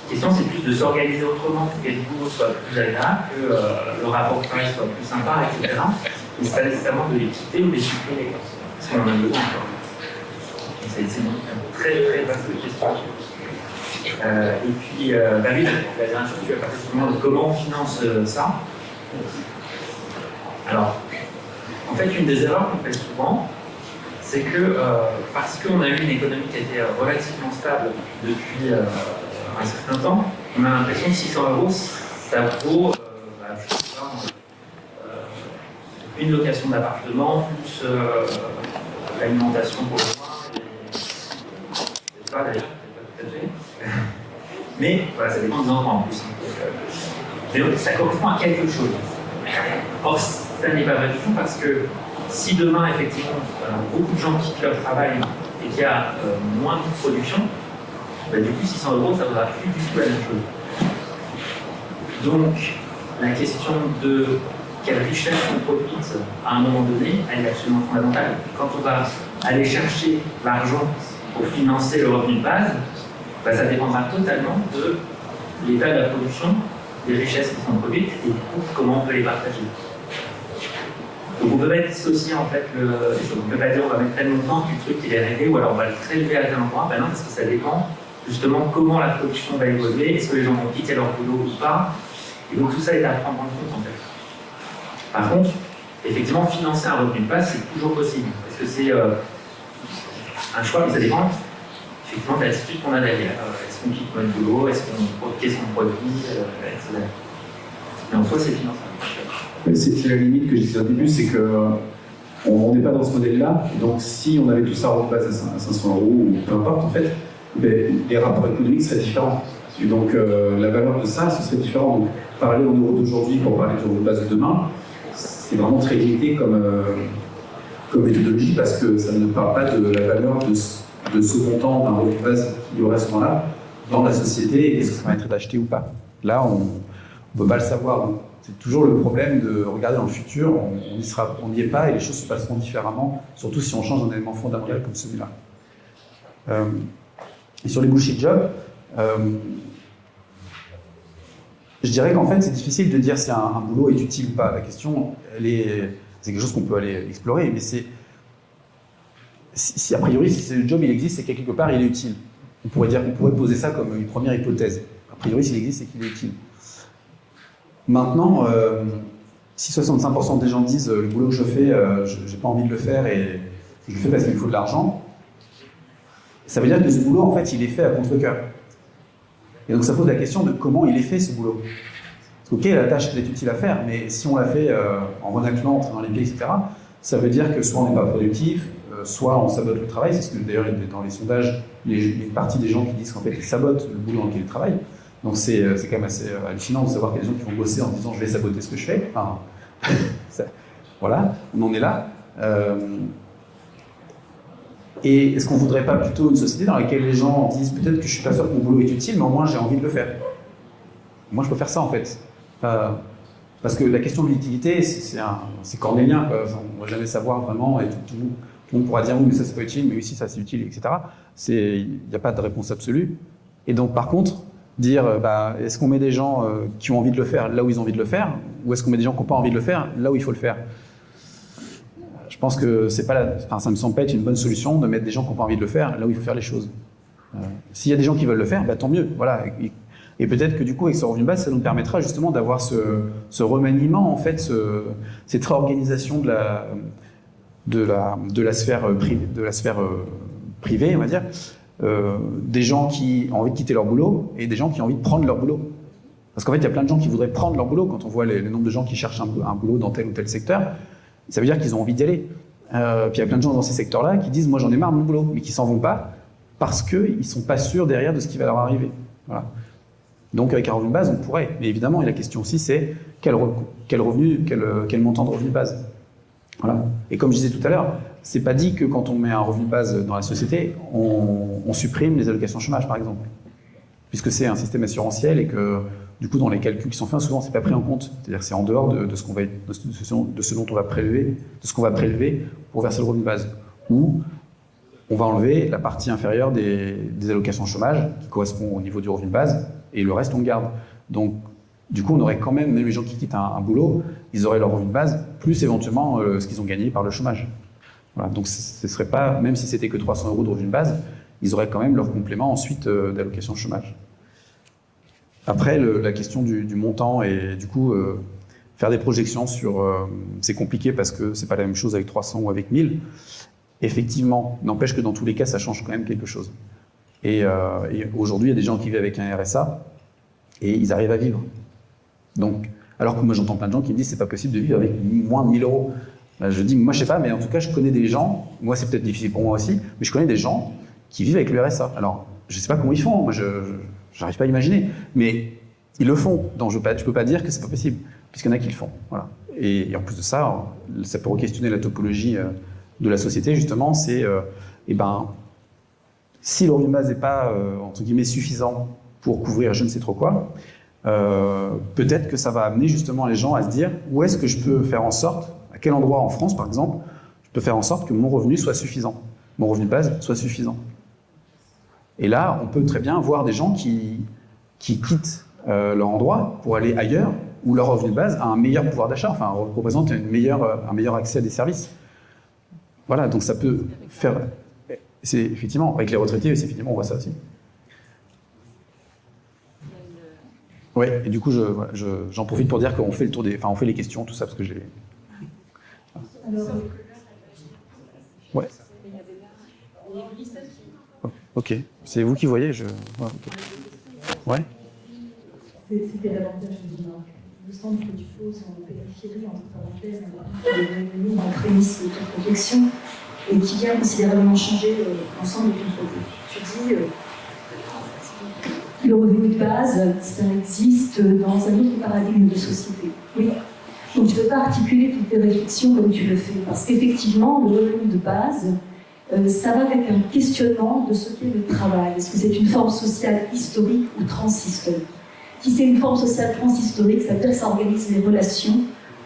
la question c'est plus de s'organiser autrement pour que le boulot soit plus agréable, que le rapport de travail soit plus sympa, etc. Et c'est pas nécessairement de les quitter ou de les supprimer, parce qu'on en a besoin encore. C'est une très très vaste question. Et puis, bah oui, la dernière chose, tu as parlé justement de comment on finance ça. Alors, en fait, une des erreurs qu'on fait souvent, c'est que parce qu'on a eu une économie qui était relativement stable depuis un certain temps, on a l'impression que 600 €, ça vaut je sais pas, une location d'appartement, plus l'alimentation pour le mois, et pas d'ailleurs, c'est pas tout à fait. Mais voilà, ça dépend des endroits en plus. Mais donc, ça correspond à quelque chose. Or, ça n'est pas vrai du tout parce que si demain, effectivement, beaucoup de gens quittent leur travail et qu'il y a moins de production, bah, du coup, 600 €, ça ne vaudra plus du tout la même chose. Donc, la question de quelle richesse on produite à un moment donné, elle est absolument fondamentale. Quand on va aller chercher l'argent pour financer le revenu de base, bah, ça dépendra totalement de l'état de la production, des richesses qui sont produites et du coup, comment on peut les partager. Donc on peut pas dissocier en fait le choses. On ne peut pas dire on va mettre tellement de temps que le truc il est réglé ou alors on va le prélever à tel endroit. Ben non, parce que ça dépend justement comment la production va évoluer, est-ce que les gens vont quitter leur boulot ou pas. Et donc tout ça est à prendre en compte en fait. Par contre, effectivement, financer un revenu de base, c'est toujours possible. Parce que c'est un choix, mais ça dépend effectivement de l'attitude qu'on a derrière. Est-ce qu'on quitte notre boulot, qu'est-ce qu'on produit, etc. Mais en soi, c'est finançable. C'est la limite que je disais au début, c'est qu'on n'est pas dans ce modèle-là. Donc si on avait tout ça en base à 500 € ou peu importe, en fait, ben, les rapports économiques seraient différents. Et donc la valeur de ça, ce serait différent. Donc parler en euros d'aujourd'hui pour parler de base de demain, c'est vraiment très limité comme méthodologie parce que ça ne parle pas de la valeur de ce montant d'un revenu de base qui aurait à ce moment-là dans la société et est-ce que ça permettrait d'acheter ou pas. Là, on ne peut pas le savoir. C'est toujours le problème de regarder dans le futur, on n'y est pas et les choses se passeront différemment, surtout si on change un élément fondamental comme celui-là. Et sur les bullshit jobs, je dirais qu'en fait c'est difficile de dire si un boulot est utile ou pas. La question, c'est quelque chose qu'on peut aller explorer, mais c'est si a priori si le job il existe, c'est qu'à quelque part il est utile. On pourrait poser ça comme une première hypothèse. A priori s'il existe, c'est qu'il est utile. Maintenant, si 65% des gens disent le boulot que je fais, j'ai pas envie de le faire et je le fais parce qu'il me faut de l'argent, ça veut dire que ce boulot, en fait, il est fait à contre-cœur. Et donc ça pose la question de comment il est fait ce boulot. Parce que, ok, la tâche est utile à faire, mais si on la fait en renaclant, en traînant les pieds, etc., ça veut dire que soit on n'est pas productif, soit on sabote le travail. C'est ce que d'ailleurs dans les sondages, il y a une partie des gens qui disent qu'en fait ils sabotent le boulot dans lequel ils travaillent. Donc c'est quand même assez hallucinant de savoir qu'il y a des gens qui vont bosser en disant je vais saboter ce que je fais. Enfin, voilà, on en est là. Et est-ce qu'on ne voudrait pas plutôt une société dans laquelle les gens disent peut-être que je ne suis pas sûr que mon boulot est utile, mais au moins j'ai envie de le faire. Moi je peux faire ça en fait. Parce que la question de l'utilité, c'est cornélien, quoi. On ne va jamais savoir vraiment, et tout le monde pourra dire oui mais ça c'est pas utile, mais oui si ça c'est utile, etc. Il n'y a pas de réponse absolue. Et donc par contre, dire est-ce qu'on met des gens qui ont envie de le faire là où ils ont envie de le faire, ou est-ce qu'on met des gens qui n'ont pas envie de le faire là où il faut le faire? Je pense que c'est pas ça me semble pas être une bonne solution de mettre des gens qui n'ont pas envie de le faire là où il faut faire les choses. S'il y a des gens qui veulent le faire, tant mieux. Voilà. Et peut-être que du coup, avec ce revenu de base, ça nous permettra justement d'avoir ce remaniement, en fait, cette réorganisation de la sphère privée, on va dire, des gens qui ont envie de quitter leur boulot et des gens qui ont envie de prendre leur boulot. Parce qu'en fait, il y a plein de gens qui voudraient prendre leur boulot. Quand on voit le nombre de gens qui cherchent un boulot dans tel ou tel secteur, ça veut dire qu'ils ont envie d'y aller. Puis il y a plein de gens dans ces secteurs-là qui disent « moi j'en ai marre de mon boulot », mais qui s'en vont pas parce qu'ils ne sont pas sûrs derrière de ce qui va leur arriver. Voilà. Donc avec un revenu de base, on pourrait. Mais évidemment, et la question aussi, c'est quel montant de revenu de base. Voilà. Et comme je disais tout à l'heure, c'est pas dit que quand on met un revenu de base dans la société, on supprime les allocations chômage, par exemple. Puisque c'est un système assurantiel et que, du coup, dans les calculs qui sont faits, souvent, c'est pas pris en compte. C'est-à-dire que c'est en dehors de ce dont on va prélever, de ce qu'on va prélever pour verser le revenu de base. Ou on va enlever la partie inférieure des allocations chômage, qui correspond au niveau du revenu de base, et le reste, on le garde. Donc, du coup, on aurait quand même les gens qui quittent un boulot, ils auraient leur revenu de base, plus éventuellement ce qu'ils ont gagné par le chômage. Voilà. Donc, ce serait pas, même si c'était que 300 € de revenu de base, ils auraient quand même leur complément ensuite d'allocation chômage. Après, la question du montant et du coup, faire des projections sur... c'est compliqué parce que c'est pas la même chose avec 300 ou avec 1000. Effectivement, n'empêche que dans tous les cas, ça change quand même quelque chose. Et aujourd'hui, il y a des gens qui vivent avec un RSA et ils arrivent à vivre. Donc, alors que moi, j'entends plein de gens qui me disent c'est pas possible de vivre avec moins de 1000 €. Ben, je dis, moi, je sais pas, mais en tout cas, je connais des gens, moi, c'est peut-être difficile pour moi aussi, mais je connais des gens qui vivent avec le RSA. Alors, je sais pas comment ils font, moi, j'arrive pas à imaginer, mais ils le font. Donc, je peux pas dire que c'est pas possible, puisqu'il y en a qui le font. Voilà. Et en plus de ça, ça peut re-questionner la topologie de la société, justement, c'est, si le revenu de base n'est pas, entre guillemets, suffisant pour couvrir je ne sais trop quoi, peut-être que ça va amener justement les gens à se dire où est-ce que je peux faire en sorte, à quel endroit en France par exemple, je peux faire en sorte que mon revenu soit suffisant, mon revenu de base soit suffisant. Et là, on peut très bien voir des gens qui quittent leur endroit pour aller ailleurs, où leur revenu de base a un meilleur pouvoir d'achat, enfin représente un meilleur accès à des services. Voilà, donc ça peut faire... C'est effectivement, avec les retraités, c'est effectivement, on voit ça aussi. Oui, et du coup, j'en profite pour dire qu'on fait le tour on fait les questions, tout ça, parce que j'ai... Alors, ouais. Oh, ok, c'est vous qui voyez, Ouais. C'était l'avantage de Dina. Il me semble que tu poses en périphérie, entre parenthèses, un prémisse de ta projection, et qui vient considérablement changer l'ensemble de ton projet. Tu dis, le revenu de base, ça existe dans un autre paradigme de société. Oui. Donc tu ne peux pas articuler toutes tes réflexions comme tu le fais, parce qu'effectivement, le revenu de base, ça va avec un questionnement de ce qu'est le travail. Est-ce que c'est une forme sociale historique ou transhistorique? Si c'est une forme sociale transhistorique, ça veut dire que ça organise les relations,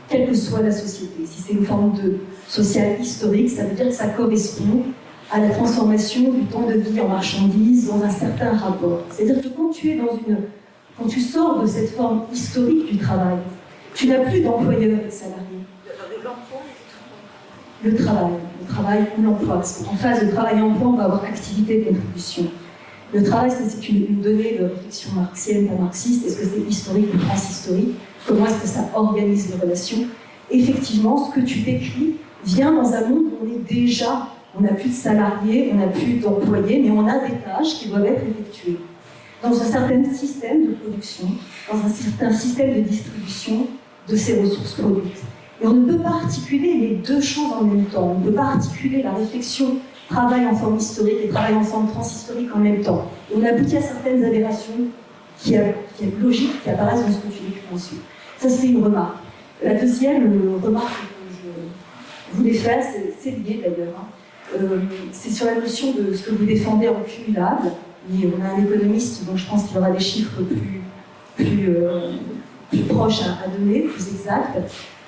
quelle que soit la société. Si c'est une forme sociale historique, ça veut dire que ça correspond à la transformation du temps de vie en marchandise dans un certain rapport. C'est-à-dire que quand tu sors de cette forme historique du travail, tu n'as plus d'employeur et de salarié. Le travail ou l'emploi. Parce qu'en phase de travail et emploi, on va avoir activité et contribution. Le travail, c'est une donnée de réflexion marxienne, pas marxiste. Est-ce que c'est historique ou transhistorique? Comment est-ce que ça organise les relations? Effectivement, ce que tu décris vient dans un monde où on n'a plus de salariés, on n'a plus d'employés, mais on a des tâches qui doivent être effectuées. Dans un certain système de production, dans un certain système de distribution de ces ressources produites. Et on ne peut pas articuler les deux choses en même temps. On ne peut pas articuler la réflexion travail en forme historique et travail en forme transhistorique en même temps. Et on aboutit à certaines aberrations qui logiques, qui apparaissent dans ce que tu décris ensuite. Ça, c'est une remarque. La deuxième remarque que je voulais faire, c'est lié d'ailleurs, c'est sur la notion de ce que vous défendez en cumulable. Et on a un économiste, donc je pense qu'il aura des chiffres plus proches à donner, plus exacts.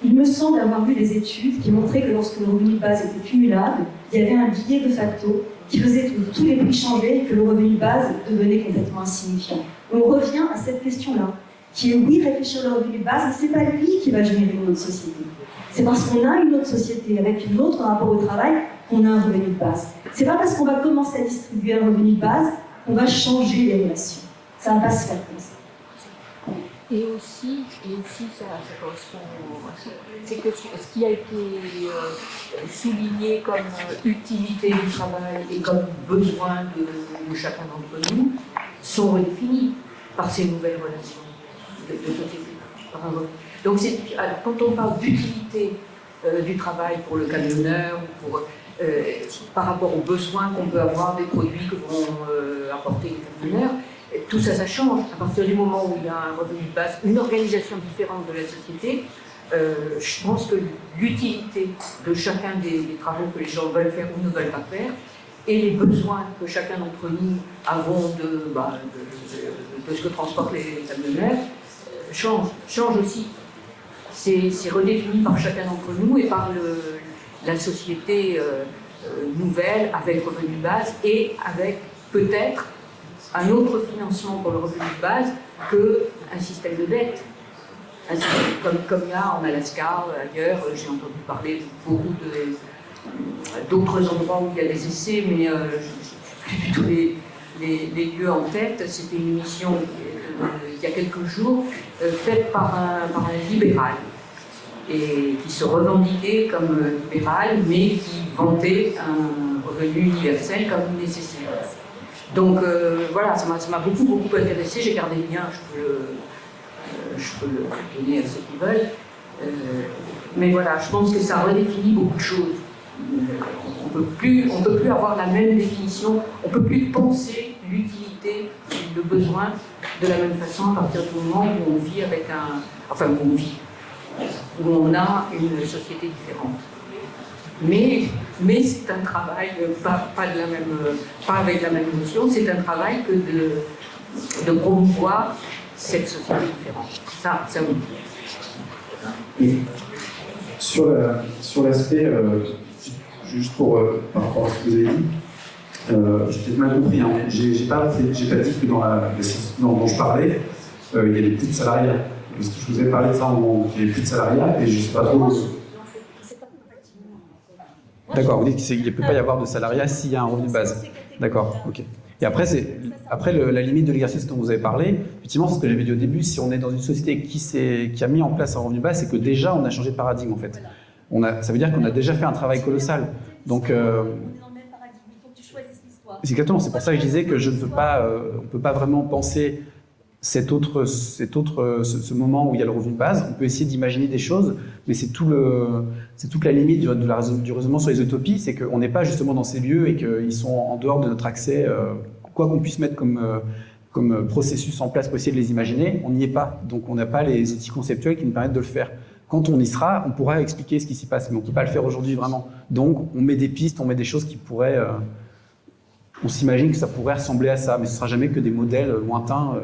Il me semble avoir vu des études qui montraient que lorsque le revenu de base était cumulable, il y avait un biais de facto qui faisait que tous les prix changeaient et que le revenu de base devenait complètement insignifiant. On revient à cette question-là, qui est oui, réfléchir le revenu de base, mais c'est pas lui qui va générer une autre société. C'est parce qu'on a une autre société avec un autre rapport au travail qu'on a un revenu de base. C'est pas parce qu'on va commencer à distribuer un revenu de base qu'on va changer les relations. Ça va pas se faire comme ça. Et aussi ça correspond à ça, c'est que ce qui a été souligné comme utilité du travail et comme besoin de chacun d'entre nous sont redéfinis par ces nouvelles relations de société. Donc quand on parle d'utilité du travail pour le camionneur, ou pour, par rapport aux besoins qu'on peut avoir des produits que vont apporter les camionneurs, tout ça, ça change. À partir du moment où il y a un revenu de base, une organisation différente de la société, je pense que l'utilité de chacun des travaux que les gens veulent faire ou ne veulent pas faire, et les besoins que chacun d'entre nous avons de ce que transportent les camionneurs, change aussi. C'est redéfini par chacun d'entre nous et par la société nouvelle, avec revenu de base et avec peut-être un autre financement pour le revenu de base qu'un système de dette. Comme il y a en Alaska, ailleurs, j'ai entendu parler de beaucoup d'autres endroits où il y a des essais, mais je n'ai plus du tout les lieux en tête. C'était une émission il y a quelques jours faite par un libéral et qui se revendiquait comme libéral, mais qui vantait un revenu universel comme nécessaire. Donc voilà, ça m'a beaucoup intéressé. J'ai gardé le lien, je peux le donner à ceux qui veulent. Mais voilà, je pense que ça redéfinit beaucoup de choses. On peut plus avoir la même définition, on ne peut plus penser l'utilité, le besoin de la même façon à partir du moment où on vit avec où on a une société différente. Mais c'est un travail, pas avec la même notion, c'est un travail que de promouvoir cette société différente. Ça oui. Et sur l'aspect, juste pour par rapport à ce que vous avez dit, j'ai peut-être mal compris, hein, mais j'ai pas dit que dont je parlais, il y avait plus de salariat. Parce que je vous ai parlé de ça au moment où il n'y avait plus de salariat, et je ne sais pas trop. D'accord, vous dites qu'il ne peut pas y avoir de salariat s'il y a un revenu de base. D'accord, ok. Et après, la limite de l'exercice dont vous avez parlé, effectivement, c'est ce que j'avais dit au début, si on est dans une société qui a mis en place un revenu de base, c'est que déjà on a changé de paradigme en fait. Ça veut dire qu'on a déjà fait un travail colossal. Donc, c'est exactement, c'est pour ça que je disais que on ne peut pas vraiment penser ce moment où il y a le revenu de base. On peut essayer d'imaginer des choses, mais c'est toute la limite du raisonnement sur les utopies, c'est qu'on n'est pas justement dans ces lieux et qu'ils sont en dehors de notre accès, quoi qu'on puisse mettre comme processus en place pour essayer de les imaginer, on n'y est pas. Donc on n'a pas les outils conceptuels qui nous permettent de le faire. Quand on y sera, on pourra expliquer ce qui s'y passe, mais on ne peut pas le faire aujourd'hui vraiment. Donc on met des pistes, on met des choses qui pourraient... on s'imagine que ça pourrait ressembler à ça, mais ce ne sera jamais que des modèles lointains,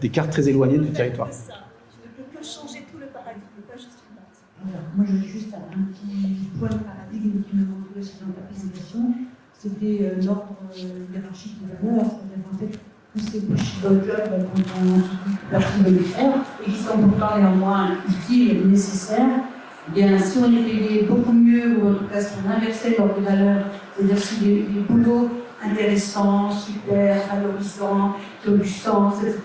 des cartes très éloignées du territoire. Tu ne peux que changer tout le paradigme, pas juste une partie. Alors, moi, j'ai juste un petit point de paradigme qui me manquait aussi dans ta présentation. C'était l'ordre hiérarchique de valeur. C'est-à-dire en fait, tous ces bullshit jobs qu'on personne ne veut faire et qui sont pourtant néanmoins utiles et nécessaires. Eh bien, si on est payé beaucoup mieux, ou en tout cas si on inversait l'ordre de valeur, c'est-à-dire si les boulots intéressants, super, valorisants, qui ont du sens, etc.,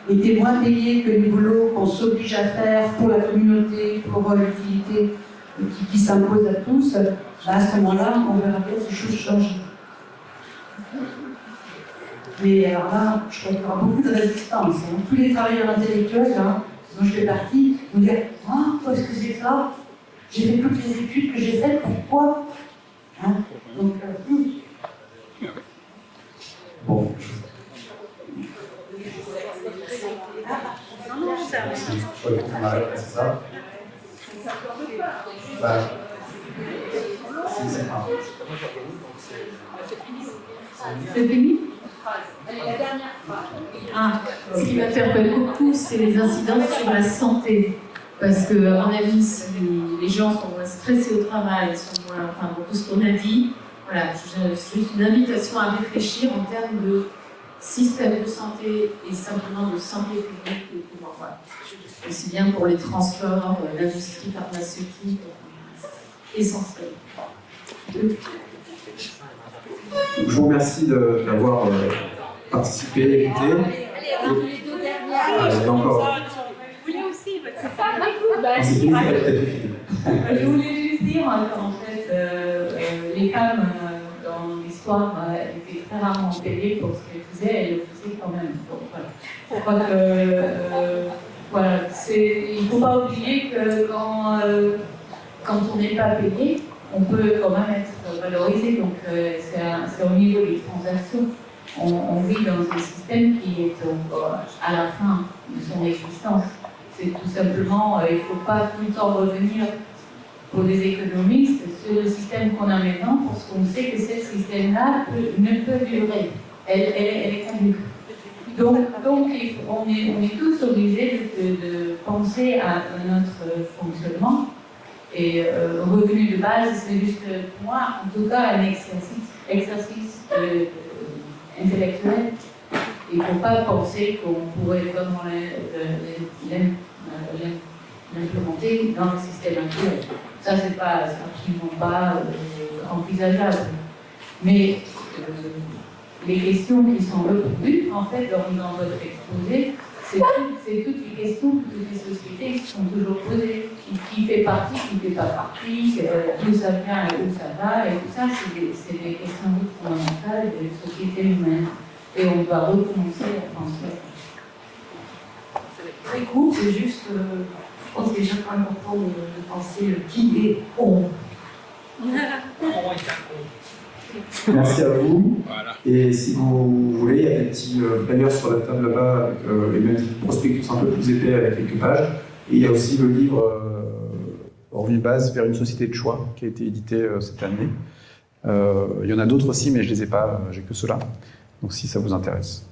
étaient moins payés que les boulots qu'on s'oblige à faire pour la communauté, pour l'utilité qui s'impose à tous, à ce moment-là, on verra bien ces choses changer. Mais alors là, je crois qu'il y aura beaucoup de résistance. Hein. Tous les travailleurs intellectuels, hein, dont je fais partie, vont dire « Ah, qu'est-ce que c'est ça? J'ai fait toutes les études que j'ai faites, pourquoi ?» hein. Donc, Bon. On arrête, c'est ça. C'est fini? Ce qui m'interpelle beaucoup, c'est les incidences sur la santé. Parce que, à mon avis, si les gens sont moins stressés au travail, sont moins, tout ce qu'on a dit, voilà, c'est juste une invitation à réfléchir en termes de système de santé et simplement de santé publique. Voilà. Aussi bien pour les transports, l'industrie pharmaceutique, essentiel. Je vous remercie d'avoir participé, écouté. Allez, les deux derniers. Et encore. Je voulais aussi, C'est ça, bah, C'est fini, c'est pas tout à fait fini. Je voulais juste dire qu'en fait, les femmes dans l'histoire étaient très rarement payées pour ce qu'elles faisaient, elles le faisaient quand même. Donc voilà. Je crois que voilà, il ne faut pas oublier que quand on n'est pas payé, on peut quand même être valorisé. Donc c'est au niveau des transactions. On vit dans un système qui est à la fin de son existence. C'est tout simplement, il ne faut pas tout le temps revenir pour les économistes sur le système qu'on a maintenant, parce qu'on sait que ce système-là ne peut durer. Elle est caduque. Donc on est tous obligés de penser à notre fonctionnement. Et revenu de base, c'est juste pour moi, en tout cas, un exercice intellectuel. Il ne faut pas penser qu'on pourrait vraiment l'implémenter dans le système actuel. Ça, c'est absolument pas envisageable. Mais les questions qui sont reproduites, en fait, dans votre exposé, c'est toutes les questions que toutes les sociétés se sont toujours posées. Qui fait partie, qui ne fait pas partie, d'où ça vient et où ça va, et tout ça, c'est des questions fondamentales des sociétés humaines. Et on doit recommencer à penser. C'est très court, c'est juste, je pense qu'il est déjà important de penser qui est on. Merci à vous. Et si vous voulez, il y a des petits flyers sur la table là-bas, avec les mêmes prospectus un peu plus épais avec quelques pages. Et il y a aussi le livre Revenu de base vers une société de choix qui a été édité cette année. Il y en a d'autres aussi, mais je ne les ai pas, j'ai que ceux-là. Donc si ça vous intéresse.